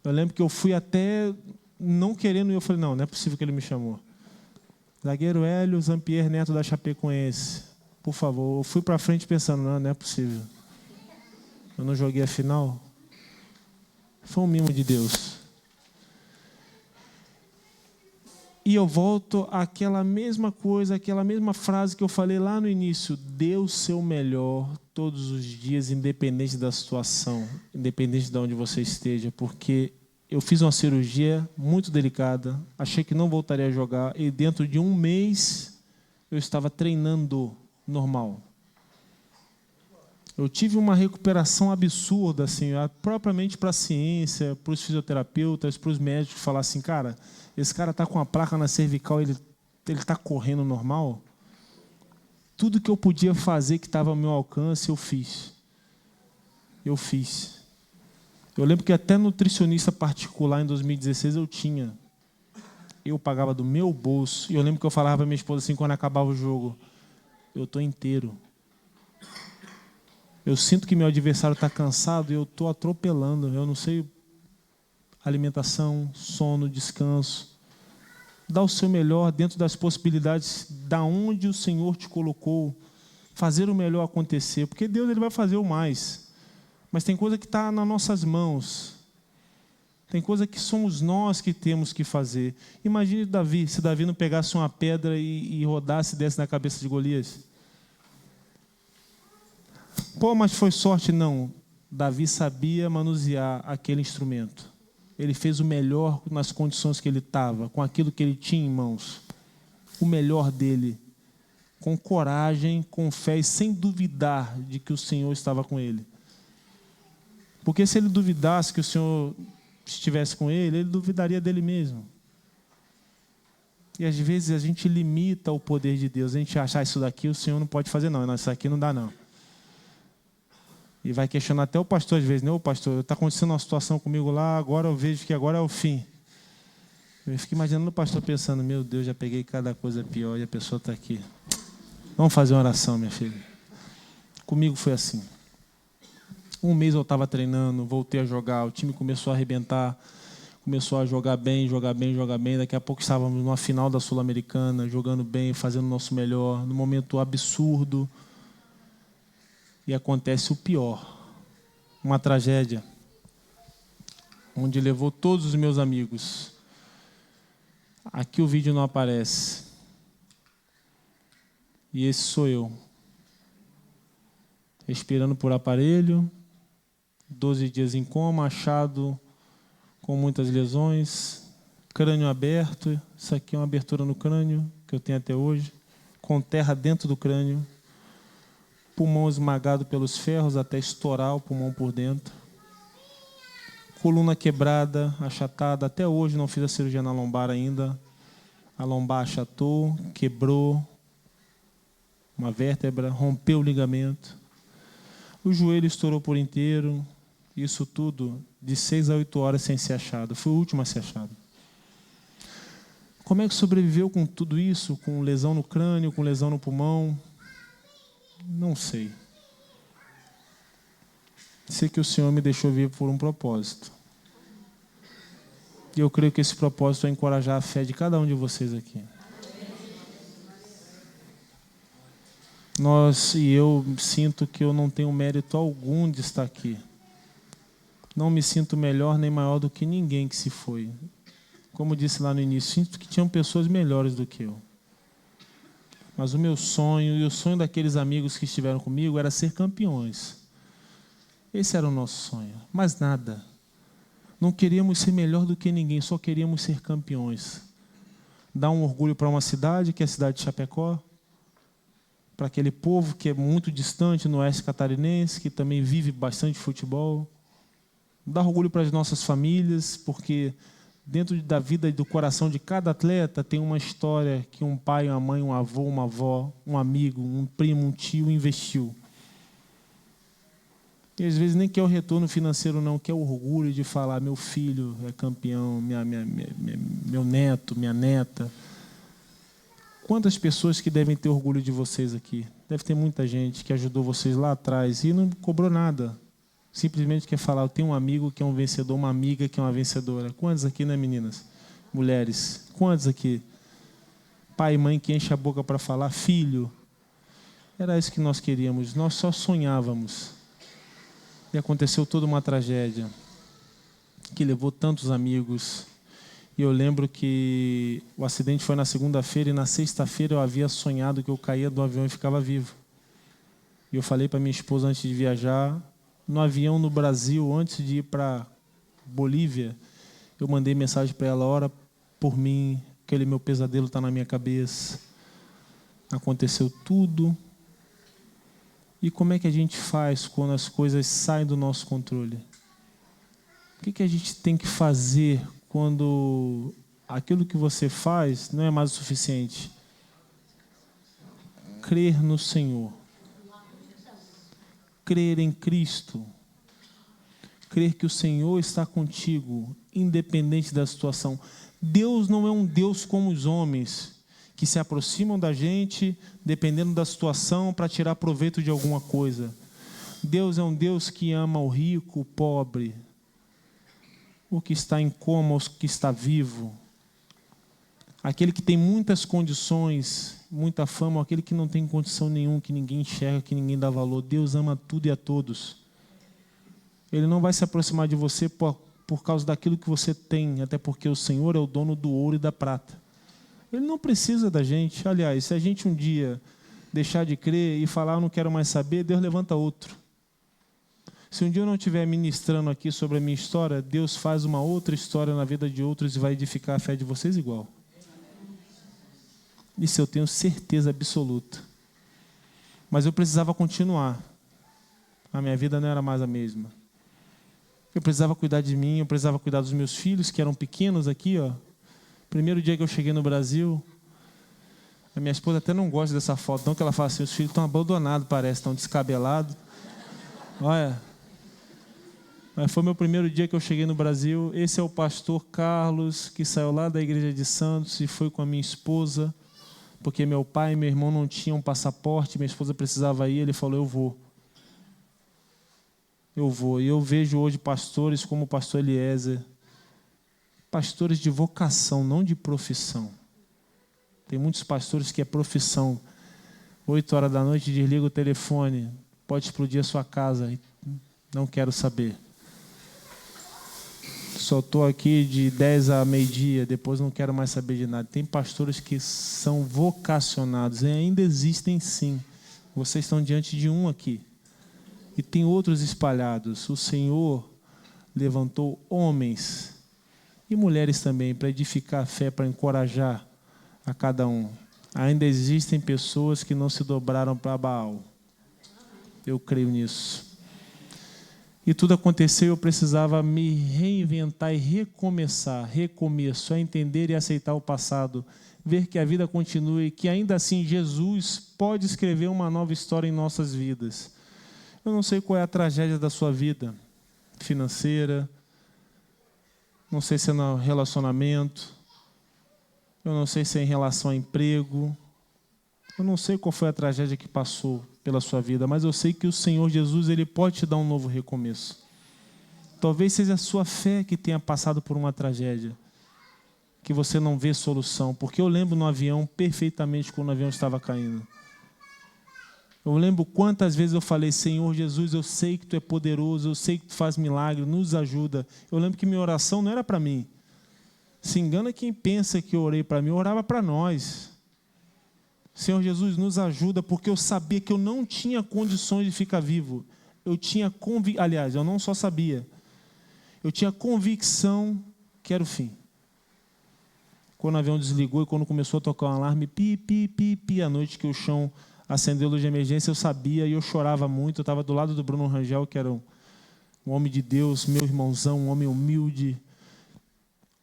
Eu lembro que eu fui até não querendo, e eu falei, não é possível que ele me chamou. Zagueiro Hélio Zampier Neto da Chapecoense, por favor. Eu fui para frente pensando, não é possível. Eu não joguei a final. Foi um mimo de Deus. E eu volto àquela mesma coisa, aquela mesma frase que eu falei lá no início. Dê o seu melhor todos os dias, independente da situação, independente de onde você esteja, porque eu fiz uma cirurgia muito delicada, achei que não voltaria a jogar, e dentro de um mês eu estava treinando normal. Eu tive uma recuperação absurda, assim, propriamente para a ciência, para os fisioterapeutas, para os médicos, falar assim, cara, esse cara está com a placa na cervical, ele está correndo normal? Tudo que eu podia fazer que estava ao meu alcance, eu fiz. Eu fiz. Eu lembro que até nutricionista particular em 2016 eu tinha. Eu pagava do meu bolso. E eu lembro que eu falava para minha esposa assim, quando acabava o jogo, eu estou inteiro. Eu sinto que meu adversário está cansado e eu estou atropelando. Eu não sei alimentação, sono, descanso. Dá o seu melhor dentro das possibilidades da onde o Senhor te colocou. Fazer o melhor acontecer. Porque Deus ele vai fazer o mais. Mas tem coisa que está nas nossas mãos. Tem coisa que somos nós que temos que fazer. Imagine Davi, se Davi não pegasse uma pedra e rodasse e desse na cabeça de Golias. Pô, mas foi sorte? Não. Davi sabia manusear aquele instrumento. Ele fez o melhor nas condições que ele estava, com aquilo que ele tinha em mãos. O melhor dele. Com coragem, com fé e sem duvidar de que o Senhor estava com ele. Porque se ele duvidasse que o Senhor estivesse com ele, ele duvidaria dele mesmo. E às vezes a gente limita o poder de Deus. A gente acha, isso daqui o Senhor não pode fazer não, isso aqui não dá não. E vai questionar até o pastor às vezes, né? Ô pastor, está acontecendo uma situação comigo lá, agora eu vejo que agora é o fim. Eu fico imaginando o pastor pensando, meu Deus, já peguei cada coisa pior e a pessoa está aqui. Vamos fazer uma oração, minha filha. Comigo foi assim. Um mês eu estava treinando, voltei a jogar, o time começou a arrebentar, começou a jogar bem. Daqui a pouco estávamos numa final da Sul-Americana, jogando bem, fazendo o nosso melhor, num momento absurdo. E acontece o pior, uma tragédia, onde levou todos os meus amigos. Aqui o vídeo não aparece. E esse sou eu. Respirando por aparelho, 12 dias em coma, achado com muitas lesões, crânio aberto, isso aqui é uma abertura no crânio, que eu tenho até hoje, com terra dentro do crânio, pulmão esmagado pelos ferros até estourar o pulmão por dentro, coluna quebrada, achatada, até hoje não fiz a cirurgia na lombar ainda, a lombar achatou, quebrou uma vértebra, rompeu o ligamento, o joelho estourou por inteiro, isso tudo de 6 a 8 horas sem ser achado. Fui o último a ser achado. Como é que sobreviveu com tudo isso? Com lesão no crânio, com lesão no pulmão? Não sei. Sei que o Senhor me deixou vivo por um propósito. E eu creio que esse propósito é encorajar a fé de cada um de vocês aqui. Eu sinto que eu não tenho mérito algum de estar aqui. Não me sinto melhor nem maior do que ninguém que se foi. Como eu disse lá no início, sinto que tinham pessoas melhores do que eu. Mas o meu sonho e o sonho daqueles amigos que estiveram comigo era ser campeões. Esse era o nosso sonho. Mais nada. Não queríamos ser melhor do que ninguém, só queríamos ser campeões. Dar um orgulho para uma cidade, que é a cidade de Chapecó, para aquele povo que é muito distante no oeste catarinense, que também vive bastante futebol. Dar orgulho para as nossas famílias, porque dentro da vida e do coração de cada atleta tem uma história que um pai, uma mãe, um avô, uma avó, um amigo, um primo, um tio investiu. E às vezes nem quer o retorno financeiro, não, quer o orgulho de falar: meu filho é campeão, meu neto, minha neta. Quantas pessoas que devem ter orgulho de vocês aqui? Deve ter muita gente que ajudou vocês lá atrás e não cobrou nada. Simplesmente quer falar: eu tenho um amigo que é um vencedor, uma amiga que é uma vencedora. Quantas aqui, né, meninas? Mulheres. Quantas aqui? Pai e mãe que enche a boca para falar: filho. Era isso que nós queríamos. Nós só sonhávamos. E aconteceu toda uma tragédia que levou tantos amigos. E eu lembro que o acidente foi na segunda-feira e na sexta-feira eu havia sonhado que eu caía do avião e ficava vivo. E eu falei para minha esposa antes de viajar, no avião no Brasil, antes de ir para Bolívia, eu mandei mensagem para ela: ora por mim, aquele meu pesadelo está na minha cabeça. Aconteceu tudo. E como é que a gente faz quando as coisas saem do nosso controle? O que a gente tem que fazer quando aquilo que você faz não é mais o suficiente? Crer no Senhor. Crer em Cristo. Crer que o Senhor está contigo, independente da situação. Deus não é um Deus como os homens, que se aproximam da gente, dependendo da situação, para tirar proveito de alguma coisa. Deus é um Deus que ama o rico, o pobre, o que está em coma, o que está vivo, aquele que tem muitas condições, muita fama, aquele que não tem condição nenhuma, que ninguém enxerga, que ninguém dá valor. Deus ama tudo e a todos. Ele não vai se aproximar de você por causa daquilo que você tem, até porque o Senhor é o dono do ouro e da prata. Ele não precisa da gente. Aliás, se a gente um dia deixar de crer e falar: eu não quero mais saber, Deus levanta outro. Se um dia eu não estiver ministrando aqui sobre a minha história, Deus faz uma outra história na vida de outros e vai edificar a fé de vocês igual. Isso eu tenho certeza absoluta. Mas eu precisava continuar. A minha vida não era mais a mesma. Eu precisava cuidar de mim, eu precisava cuidar dos meus filhos, que eram pequenos aqui, ó. Primeiro dia que eu cheguei no Brasil, a minha esposa até não gosta dessa foto, não, que ela fala assim: os filhos estão abandonados, parece, estão descabelados. Olha, mas foi meu primeiro dia que eu cheguei no Brasil. Esse é o pastor Carlos, que saiu lá da igreja de Santos e foi com a minha esposa, porque meu pai e meu irmão não tinham passaporte, minha esposa precisava ir, ele falou: eu vou. Eu vou. E eu vejo hoje pastores como o pastor Eliezer, pastores de vocação, não de profissão. Tem muitos pastores que é profissão. 8 horas da noite, desliga o telefone, pode explodir a sua casa. Não quero saber. Só estou aqui de 10 a meio-dia, depois não quero mais saber de nada. Tem pastores que são vocacionados, e ainda existem sim. Vocês estão diante de um aqui. E tem outros espalhados. O Senhor levantou homens e mulheres também, para edificar a fé, para encorajar a cada um. Ainda existem pessoas que não se dobraram para Baal. Eu creio nisso. E tudo aconteceu, eu precisava me reinventar e recomeçar. Recomeço, é entender e aceitar o passado. Ver que a vida continua e que ainda assim Jesus pode escrever uma nova história em nossas vidas. Eu não sei qual é a tragédia da sua vida financeira, não sei se é no relacionamento, eu não sei se é em relação a emprego, eu não sei qual foi a tragédia que passou pela sua vida, mas eu sei que o Senhor Jesus, Ele pode te dar um novo recomeço. Talvez seja a sua fé que tenha passado por uma tragédia, que você não vê solução, porque eu lembro no avião perfeitamente quando o avião estava caindo. Eu lembro quantas vezes eu falei: Senhor Jesus, eu sei que Tu é poderoso, eu sei que Tu faz milagre, nos ajuda. Eu lembro que minha oração não era para mim. Se engana quem pensa que eu orei para mim, eu orava para nós. Senhor Jesus, nos ajuda, porque eu sabia que eu não tinha condições de ficar vivo. Eu tinha aliás, eu não só sabia, eu tinha convicção que era o fim. Quando o avião desligou e quando começou a tocar um alarme, pi, pi, pi, pi, à noite que o chão acendeu a luz de emergência, eu sabia e eu chorava muito. Eu estava do lado do Bruno Rangel, que era um homem de Deus, meu irmãozão, um homem humilde,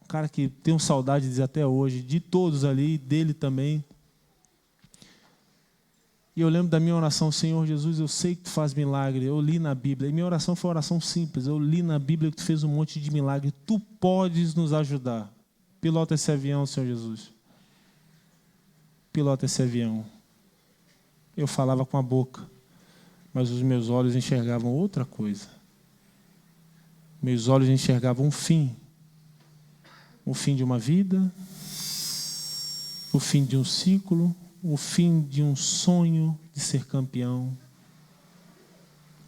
um cara que tenho saudades até hoje, de todos ali, dele também. E eu lembro da minha oração: Senhor Jesus, eu sei que Tu faz milagre. Eu li na Bíblia. E minha oração foi uma oração simples. Eu li na Bíblia que Tu fez um monte de milagre. Tu podes nos ajudar. Pilota esse avião, Senhor Jesus. Pilota esse avião. Eu falava com a boca, mas os meus olhos enxergavam outra coisa. Meus olhos enxergavam um fim. O fim de uma vida, o fim de um ciclo, o fim de um sonho de ser campeão,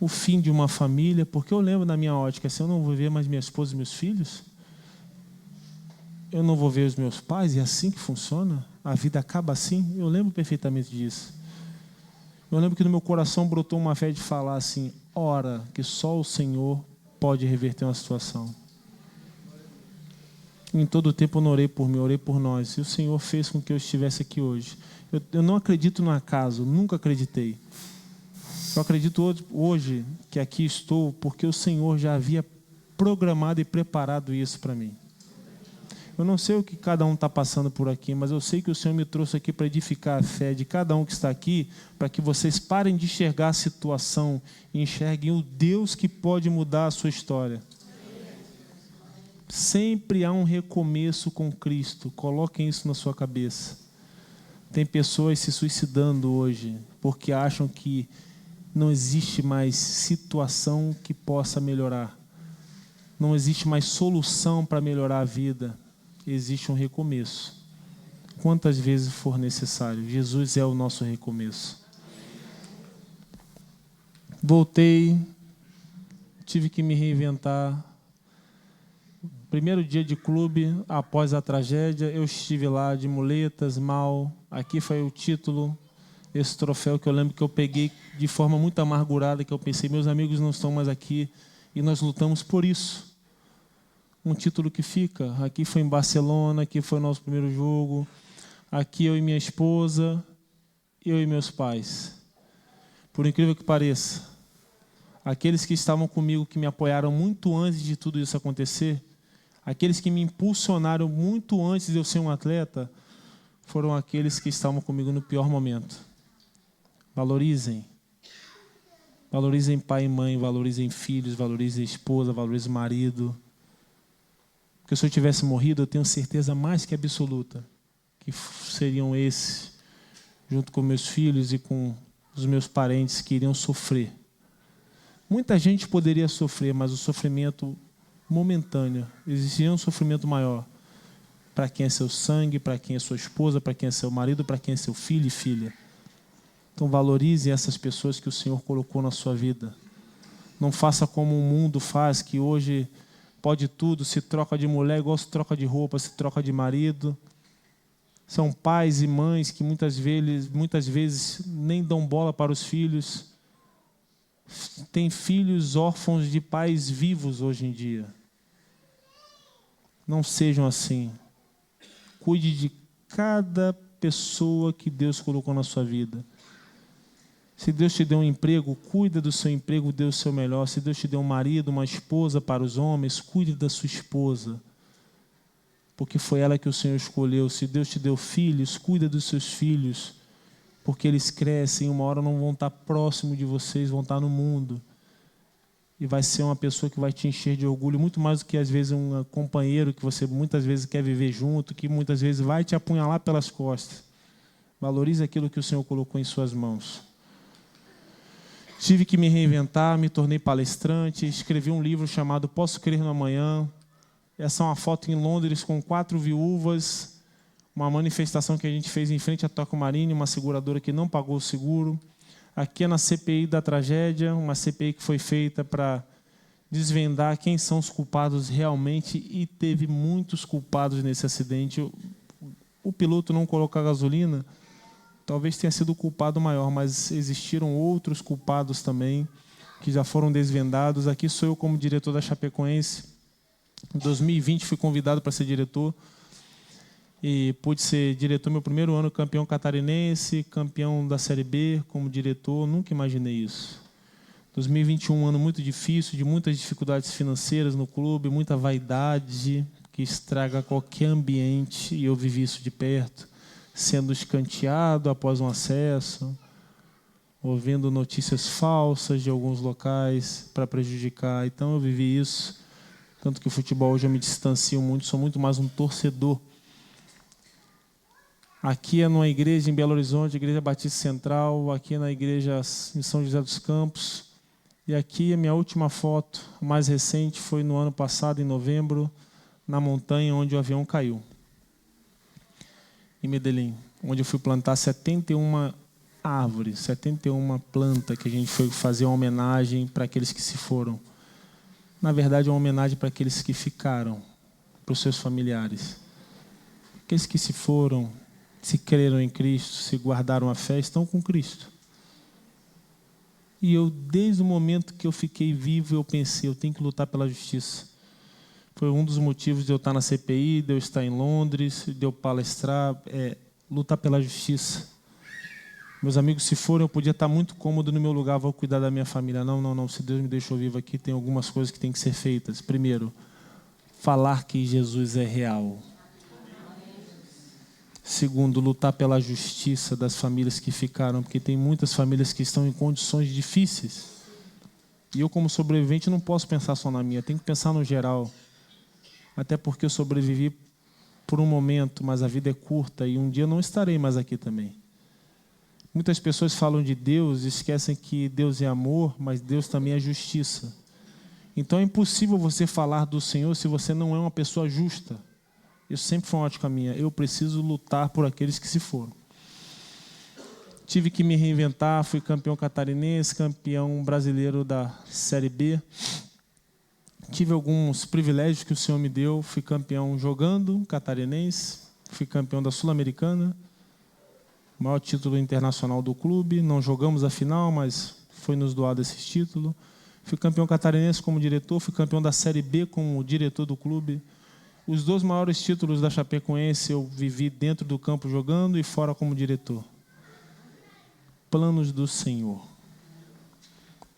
o fim de uma família, porque eu lembro na minha ótica, assim, eu não vou ver mais minha esposa e meus filhos, eu não vou ver os meus pais, e é assim que funciona, a vida acaba assim. Eu lembro perfeitamente disso. Eu lembro que no meu coração brotou uma fé de falar assim: ora, que só o Senhor pode reverter uma situação. Em todo o tempo eu não orei por mim, eu orei por nós, e o Senhor fez com que eu estivesse aqui hoje. Eu não acredito no acaso, nunca acreditei. Eu acredito hoje que aqui estou porque o Senhor já havia programado e preparado isso para mim. Eu não sei o que cada um está passando por aqui, mas eu sei que o Senhor me trouxe aqui para edificar a fé de cada um que está aqui, para que vocês parem de enxergar a situação e enxerguem o Deus que pode mudar a sua história. Sempre há um recomeço com Cristo, coloquem isso na sua cabeça. Tem pessoas se suicidando hoje porque acham que não existe mais situação que possa melhorar. Não existe mais solução para melhorar a vida. Existe um recomeço. Quantas vezes for necessário. Jesus é o nosso recomeço. Voltei, tive que me reinventar. Primeiro dia de clube, após a tragédia, eu estive lá de muletas, mal. Aqui foi o título, esse troféu que eu lembro que eu peguei de forma muito amargurada, que eu pensei, meus amigos não estão mais aqui, e nós lutamos por isso. Um título que fica. Aqui foi em Barcelona, aqui foi o nosso primeiro jogo. Aqui eu e minha esposa, eu e meus pais. Por incrível que pareça, aqueles que estavam comigo, que me apoiaram muito antes de tudo isso acontecer, aqueles que me impulsionaram muito antes de eu ser um atleta, foram aqueles que estavam comigo no pior momento. Valorizem. Valorizem pai e mãe, valorizem filhos, valorizem esposa, valorizem marido. Porque se eu tivesse morrido, eu tenho certeza mais que absoluta que seriam esses, junto com meus filhos e com os meus parentes, que iriam sofrer. Muita gente poderia sofrer, mas o sofrimento momentâneo, existiria um sofrimento maior para quem é seu sangue, para quem é sua esposa, para quem é seu marido, para quem é seu filho e filha. Então valorize essas pessoas que o Senhor colocou na sua vida. Não faça como o mundo faz, que hoje pode tudo, se troca de mulher igual se troca de roupa, se troca de marido. São pais e mães que muitas vezes nem dão bola para os filhos. Tem filhos órfãos de pais vivos hoje em dia. Não sejam assim. Cuide de cada pessoa que Deus colocou na sua vida. Se Deus te deu um emprego, cuida do seu emprego, dê o seu melhor. Se Deus te deu um marido, uma esposa para os homens, cuide da sua esposa, porque foi ela que o Senhor escolheu. Se Deus te deu filhos, cuida dos seus filhos, porque eles crescem, uma hora não vão estar próximo de vocês, vão estar no mundo. E vai ser uma pessoa que vai te encher de orgulho, muito mais do que às vezes um companheiro que você muitas vezes quer viver junto, que muitas vezes vai te apunhalar pelas costas. Valorize aquilo que o Senhor colocou em suas mãos. Tive que me reinventar, me tornei palestrante, escrevi um livro chamado Posso Crer no Amanhã. Essa é uma foto em Londres com 4 viúvas, uma manifestação que a gente fez em frente à Toca Marine, uma seguradora que não pagou o seguro. Aqui é na CPI da tragédia, uma CPI que foi feita para desvendar quem são os culpados realmente, e teve muitos culpados nesse acidente. O piloto não colocar gasolina talvez tenha sido o culpado maior, mas existiram outros culpados também que já foram desvendados. Aqui sou eu como diretor da Chapecoense. Em 2020 fui convidado para ser diretor e pude ser diretor meu primeiro ano, campeão catarinense, campeão da Série B como diretor. Nunca imaginei isso. 2021 um ano muito difícil, de muitas dificuldades financeiras no clube, muita vaidade que estraga qualquer ambiente, e eu vivi isso de perto, sendo escanteado após um acesso, ouvindo notícias falsas de alguns locais para prejudicar. Então eu vivi isso, tanto que o futebol hoje eu me distancio muito, sou muito mais um torcedor. Aqui é numa igreja em Belo Horizonte, Igreja Batista Central, aqui é na igreja em São José dos Campos. E aqui a minha última foto, a mais recente, foi no ano passado, em novembro, na montanha onde o avião caiu, em Medellín, onde eu fui plantar 71 árvores, 71 plantas, que a gente foi fazer uma homenagem para aqueles que se foram. Na verdade, é uma homenagem para aqueles que ficaram, para os seus familiares. Aqueles que se foram, se creram em Cristo, se guardaram a fé, estão com Cristo. E eu, desde o momento que eu fiquei vivo, eu pensei, eu tenho que lutar pela justiça. Foi um dos motivos de eu estar na CPI, de eu estar em Londres, de eu palestrar, lutar pela justiça. Meus amigos se foram, eu podia estar muito cômodo no meu lugar, vou cuidar da minha família. Não, se Deus me deixou vivo aqui, tem algumas coisas que têm que ser feitas. Primeiro, falar que Jesus é real. Segundo, lutar pela justiça das famílias que ficaram, porque tem muitas famílias que estão em condições difíceis. E eu, como sobrevivente, não posso pensar só na minha, tenho que pensar no geral. Até porque eu sobrevivi por um momento, mas a vida é curta e um dia eu não estarei mais aqui também. Muitas pessoas falam de Deus e esquecem que Deus é amor, mas Deus também é justiça. Então é impossível você falar do Senhor se você não é uma pessoa justa. Isso sempre foi uma ótica minha. Eu preciso lutar por aqueles que se foram. Tive que me reinventar, fui campeão catarinense, campeão brasileiro da Série B. Tive alguns privilégios que o Senhor me deu. Fui campeão jogando catarinense, fui campeão da Sul-Americana, maior título internacional do clube. Não jogamos a final, mas foi nos doado esse título. Fui campeão catarinense como diretor, fui campeão da Série B como diretor do clube. Os 2 maiores títulos da Chapecoense eu vivi dentro do campo jogando e fora como diretor. Planos do Senhor.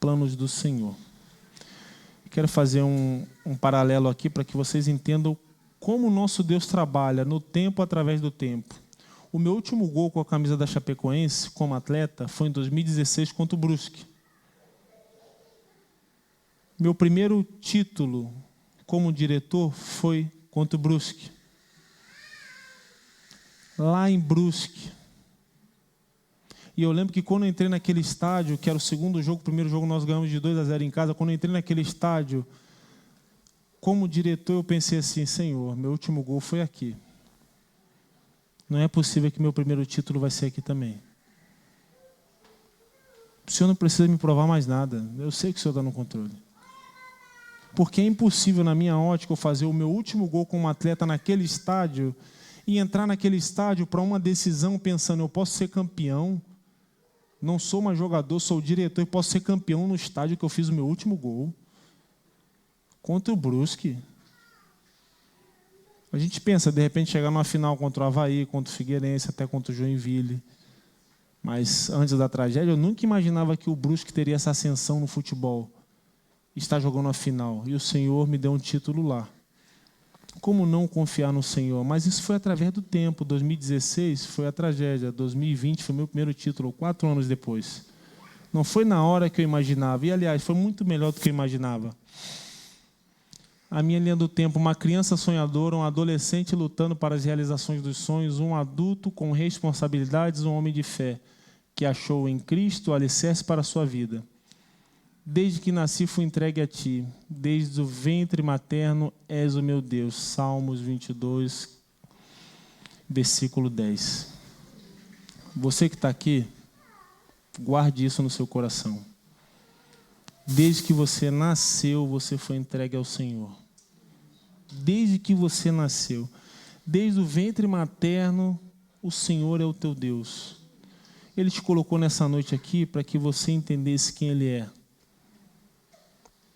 Planos do Senhor. Quero fazer um paralelo aqui para que vocês entendam como o nosso Deus trabalha no tempo através do tempo. O meu último gol com a camisa da Chapecoense, como atleta, foi em 2016 contra o Brusque. Meu primeiro título como diretor foi contra o Brusque. Lá em Brusque. E eu lembro que quando eu entrei naquele estádio, que era o segundo jogo, o primeiro jogo nós ganhamos de 2-0 em casa, quando eu entrei naquele estádio, como diretor eu pensei assim, Senhor, meu último gol foi aqui. Não é possível que meu primeiro título vai ser aqui também. O Senhor não precisa me provar mais nada. Eu sei que o Senhor está no controle. Porque é impossível, na minha ótica, eu fazer o meu último gol como atleta naquele estádio e entrar naquele estádio para uma decisão pensando, eu posso ser campeão, não sou mais jogador, sou diretor e posso ser campeão no estádio que eu fiz o meu último gol. Contra o Brusque. A gente pensa, de repente, chegar numa final contra o Avaí, contra o Figueirense, até contra o Joinville. Mas antes da tragédia, eu nunca imaginava que o Brusque teria essa ascensão no futebol. Está jogando a final. E o Senhor me deu um título lá. Como não confiar no Senhor? Mas isso foi através do tempo. 2016 foi a tragédia. 2020 foi meu primeiro título, 4 anos depois. Não foi na hora que eu imaginava. E, aliás, foi muito melhor do que eu imaginava. A minha linha do tempo, uma criança sonhadora, um adolescente lutando para as realizações dos sonhos, um adulto com responsabilidades, um homem de fé, que achou em Cristo o alicerce para a sua vida. Desde que nasci fui entregue a Ti, desde o ventre materno és o meu Deus. Salmos 22, versículo 10. Você que está aqui, guarde isso no seu coração. Desde que você nasceu, você foi entregue ao Senhor. Desde que você nasceu. Desde o ventre materno, o Senhor é o teu Deus. Ele te colocou nessa noite aqui para que você entendesse quem Ele é.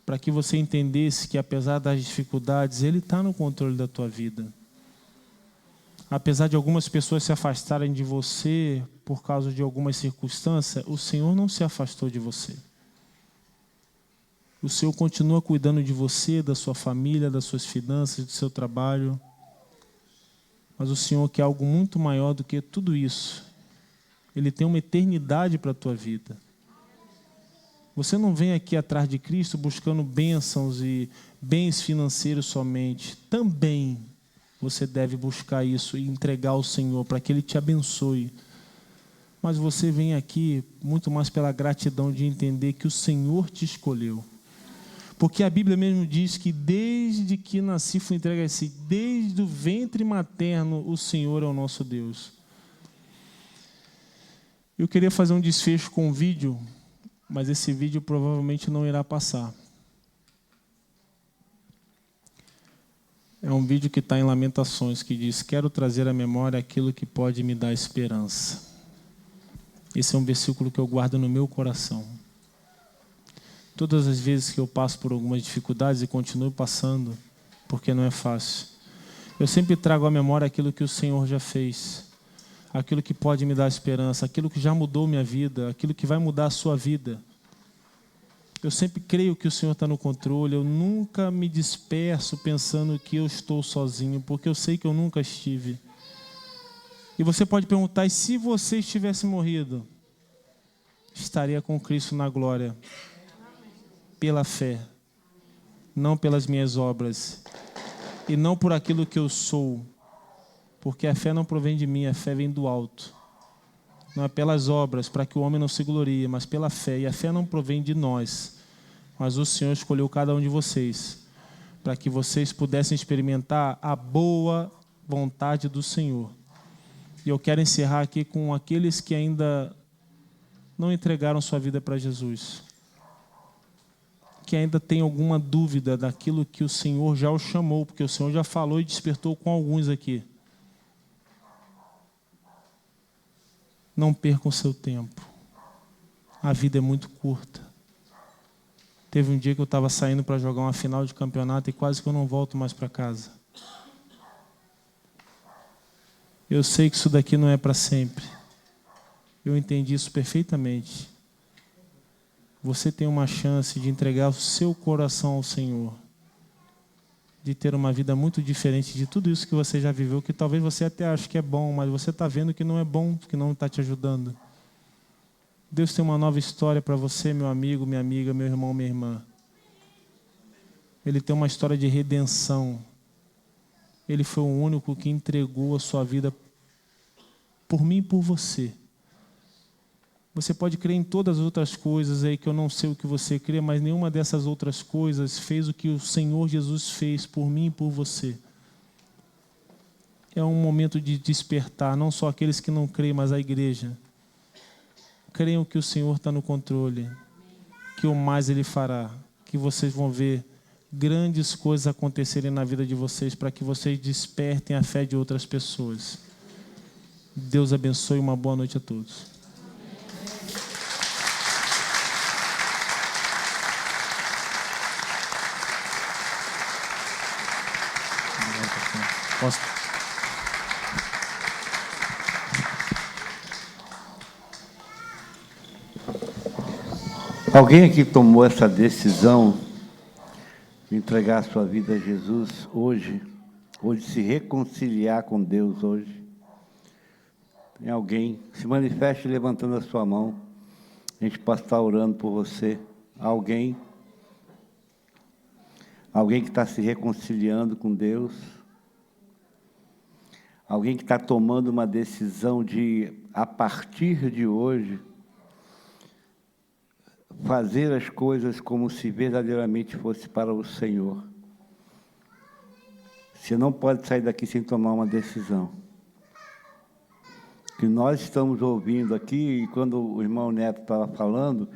Para que você entendesse que, apesar das dificuldades, Ele está no controle da tua vida. Apesar de algumas pessoas se afastarem de você por causa de algumas circunstâncias, o Senhor não se afastou de você. O Senhor continua cuidando de você, da sua família, das suas finanças, do seu trabalho. Mas o Senhor quer algo muito maior do que tudo isso. Ele tem uma eternidade para a tua vida. Você não vem aqui atrás de Cristo buscando bênçãos e bens financeiros somente. Também você deve buscar isso e entregar ao Senhor para que Ele te abençoe. Mas você vem aqui muito mais pela gratidão de entender que o Senhor te escolheu. Porque a Bíblia mesmo diz que desde que nasci fui entregue a Si, desde o ventre materno o Senhor é o nosso Deus. Eu queria fazer um desfecho com um vídeo, mas esse vídeo provavelmente não irá passar. É um vídeo que está em Lamentações, que diz: quero trazer à memória aquilo que pode me dar esperança. Esse é um versículo que eu guardo no meu coração. Todas as vezes que eu passo por algumas dificuldades, e continuo passando, porque não é fácil, eu sempre trago à memória aquilo que o Senhor já fez, aquilo que pode me dar esperança, aquilo que já mudou minha vida, aquilo que vai mudar a sua vida. Eu sempre creio que o Senhor está no controle, eu nunca me disperso pensando que eu estou sozinho, porque eu sei que eu nunca estive. E você pode perguntar: e se você tivesse morrido? Estaria com Cristo na glória. Pela fé, não pelas minhas obras, e não por aquilo que eu sou, porque a fé não provém de mim, a fé vem do alto. Não é pelas obras, para que o homem não se glorie, mas pela fé, e a fé não provém de nós, mas o Senhor escolheu cada um de vocês, para que vocês pudessem experimentar a boa vontade do Senhor. E eu quero encerrar aqui com aqueles que ainda não entregaram sua vida para Jesus, que ainda tem alguma dúvida daquilo que o Senhor já o chamou, porque o Senhor já falou e despertou com alguns aqui. Não percam o seu tempo. A vida é muito curta. Teve um dia que eu estava saindo para jogar uma final de campeonato e quase que eu não volto mais para casa. Eu sei que isso daqui não é para sempre. Eu entendi isso perfeitamente. Você tem uma chance de entregar o seu coração ao Senhor, de ter uma vida muito diferente de tudo isso que você já viveu, que talvez você até ache que é bom, mas você está vendo que não é bom, que não está te ajudando. Deus tem uma nova história para você, meu amigo, minha amiga, meu irmão, minha irmã. Ele tem uma história de redenção. Ele foi o único que entregou a sua vida por mim e por você. Você pode crer em todas as outras coisas aí que eu não sei o que você crê, mas nenhuma dessas outras coisas fez o que o Senhor Jesus fez por mim e por você. É um momento de despertar, não só aqueles que não creem, mas a igreja. Creiam que o Senhor está no controle, que o mais Ele fará, que vocês vão ver grandes coisas acontecerem na vida de vocês para que vocês despertem a fé de outras pessoas. Deus abençoe e uma boa noite a todos. Posso? Alguém aqui tomou essa decisão de entregar a sua vida a Jesus hoje, ou de se reconciliar com Deus hoje? Tem alguém? Se manifeste levantando a sua mão. A gente pode estar orando por você. Alguém? Alguém que está se reconciliando com Deus? Alguém que está tomando uma decisão de, a partir de hoje, fazer as coisas como se verdadeiramente fosse para o Senhor. Você não pode sair daqui sem tomar uma decisão. O que nós estamos ouvindo aqui, e quando o irmão Neto estava falando,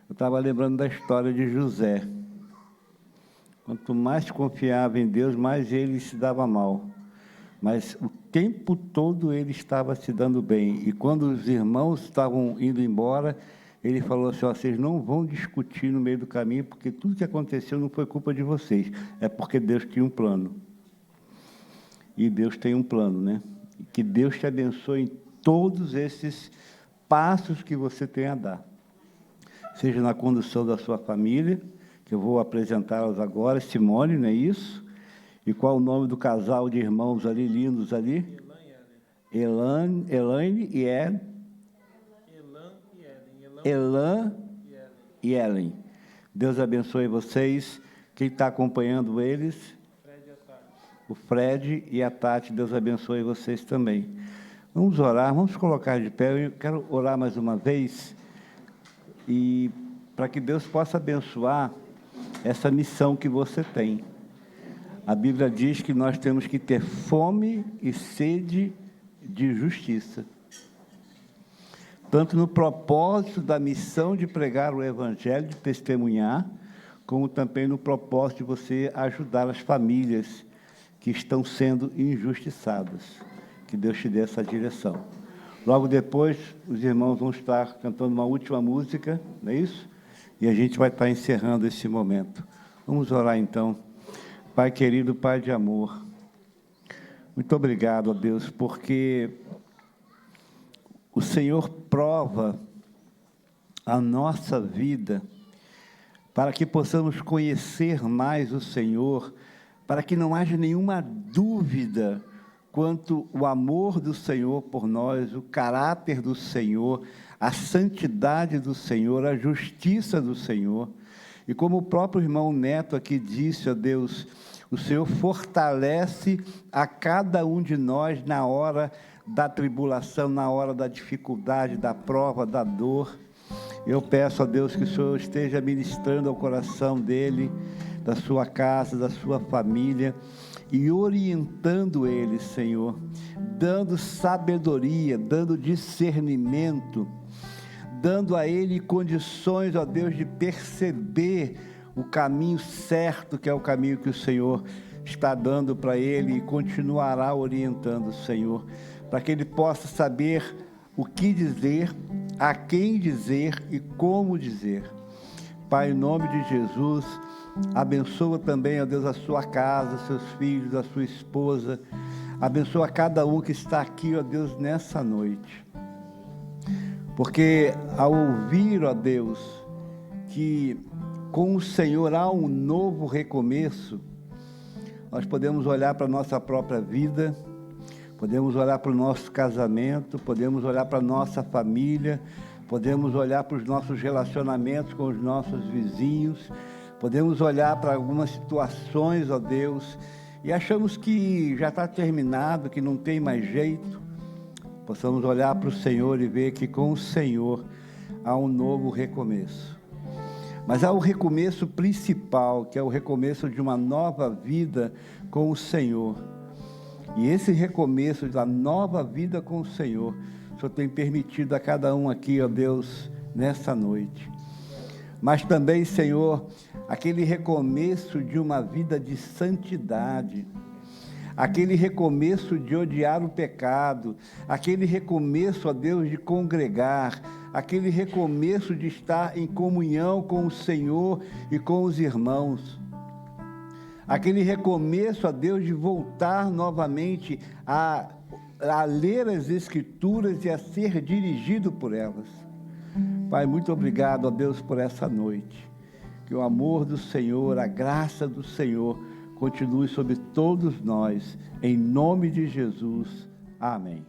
Eu estava lembrando da história de José. Quanto mais confiava em Deus, mais ele se dava mal. Mas o tempo todo ele estava se dando bem. E quando os irmãos estavam indo embora, ele falou assim: vocês não vão discutir no meio do caminho, porque tudo que aconteceu não foi culpa de vocês. É porque Deus tinha um plano. E Deus tem um plano, né? E que Deus te abençoe em todos esses passos que você tem a dar. Seja na condução da sua família, que eu vou apresentá-las agora, Simone, não é isso? E qual o nome do casal de irmãos ali, lindos ali? Elaine e Ellen. Elan e Ellen. Deus abençoe vocês. Quem está acompanhando eles? O Fred e a Tati. Deus abençoe vocês também. Vamos orar, vamos colocar de pé. Eu quero orar mais uma vez, e para que Deus possa abençoar essa missão que você tem. A Bíblia diz que nós temos que ter fome e sede de justiça. Tanto no propósito da missão de pregar o Evangelho, de testemunhar, como também no propósito de você ajudar as famílias que estão sendo injustiçadas. Que Deus te dê essa direção. Logo depois, os irmãos vão estar cantando uma última música, não é isso? E a gente vai estar encerrando esse momento. Vamos orar então. Pai querido, Pai de amor, muito obrigado, ó Deus, porque o Senhor prova a nossa vida para que possamos conhecer mais o Senhor, para que não haja nenhuma dúvida quanto ao amor do Senhor por nós, o caráter do Senhor, a santidade do Senhor, a justiça do Senhor. E como o próprio irmão Neto aqui disse, ó Deus, o Senhor fortalece a cada um de nós na hora da tribulação, na hora da dificuldade, da prova, da dor. Eu peço a Deus que o Senhor esteja ministrando ao coração dele, da sua casa, da sua família, e orientando ele, Senhor, dando sabedoria, dando discernimento, dando a ele condições, ó Deus, de perceber o caminho certo, que é o caminho que o Senhor está dando para ele e continuará orientando, Senhor, para que ele possa saber o que dizer, a quem dizer e como dizer. Pai, em nome de Jesus, abençoa também, ó Deus, a sua casa, seus filhos, a sua esposa. Abençoa cada um que está aqui, ó Deus, nessa noite. Porque ao ouvir, ó Deus, que com o Senhor há um novo recomeço, nós podemos olhar para a nossa própria vida, podemos olhar para o nosso casamento, podemos olhar para a nossa família, podemos olhar para os nossos relacionamentos com os nossos vizinhos, podemos olhar para algumas situações, ó Deus, e achamos que já está terminado, que não tem mais jeito. Possamos olhar para o Senhor e ver que com o Senhor há um novo recomeço. Mas há o recomeço principal, que é o recomeço de uma nova vida com o Senhor. E esse recomeço da nova vida com o Senhor tem permitido a cada um aqui, ó Deus, nessa noite. Mas também, Senhor, aquele recomeço de uma vida de santidade, aquele recomeço de odiar o pecado, aquele recomeço, ó Deus, de congregar, aquele recomeço de estar em comunhão com o Senhor e com os irmãos, aquele recomeço, ó Deus, de voltar novamente a ler as Escrituras e a ser dirigido por elas. Pai, muito obrigado, ó Deus, por essa noite. Que o amor do Senhor, a graça do Senhor continue sobre todos nós, em nome de Jesus. Amém.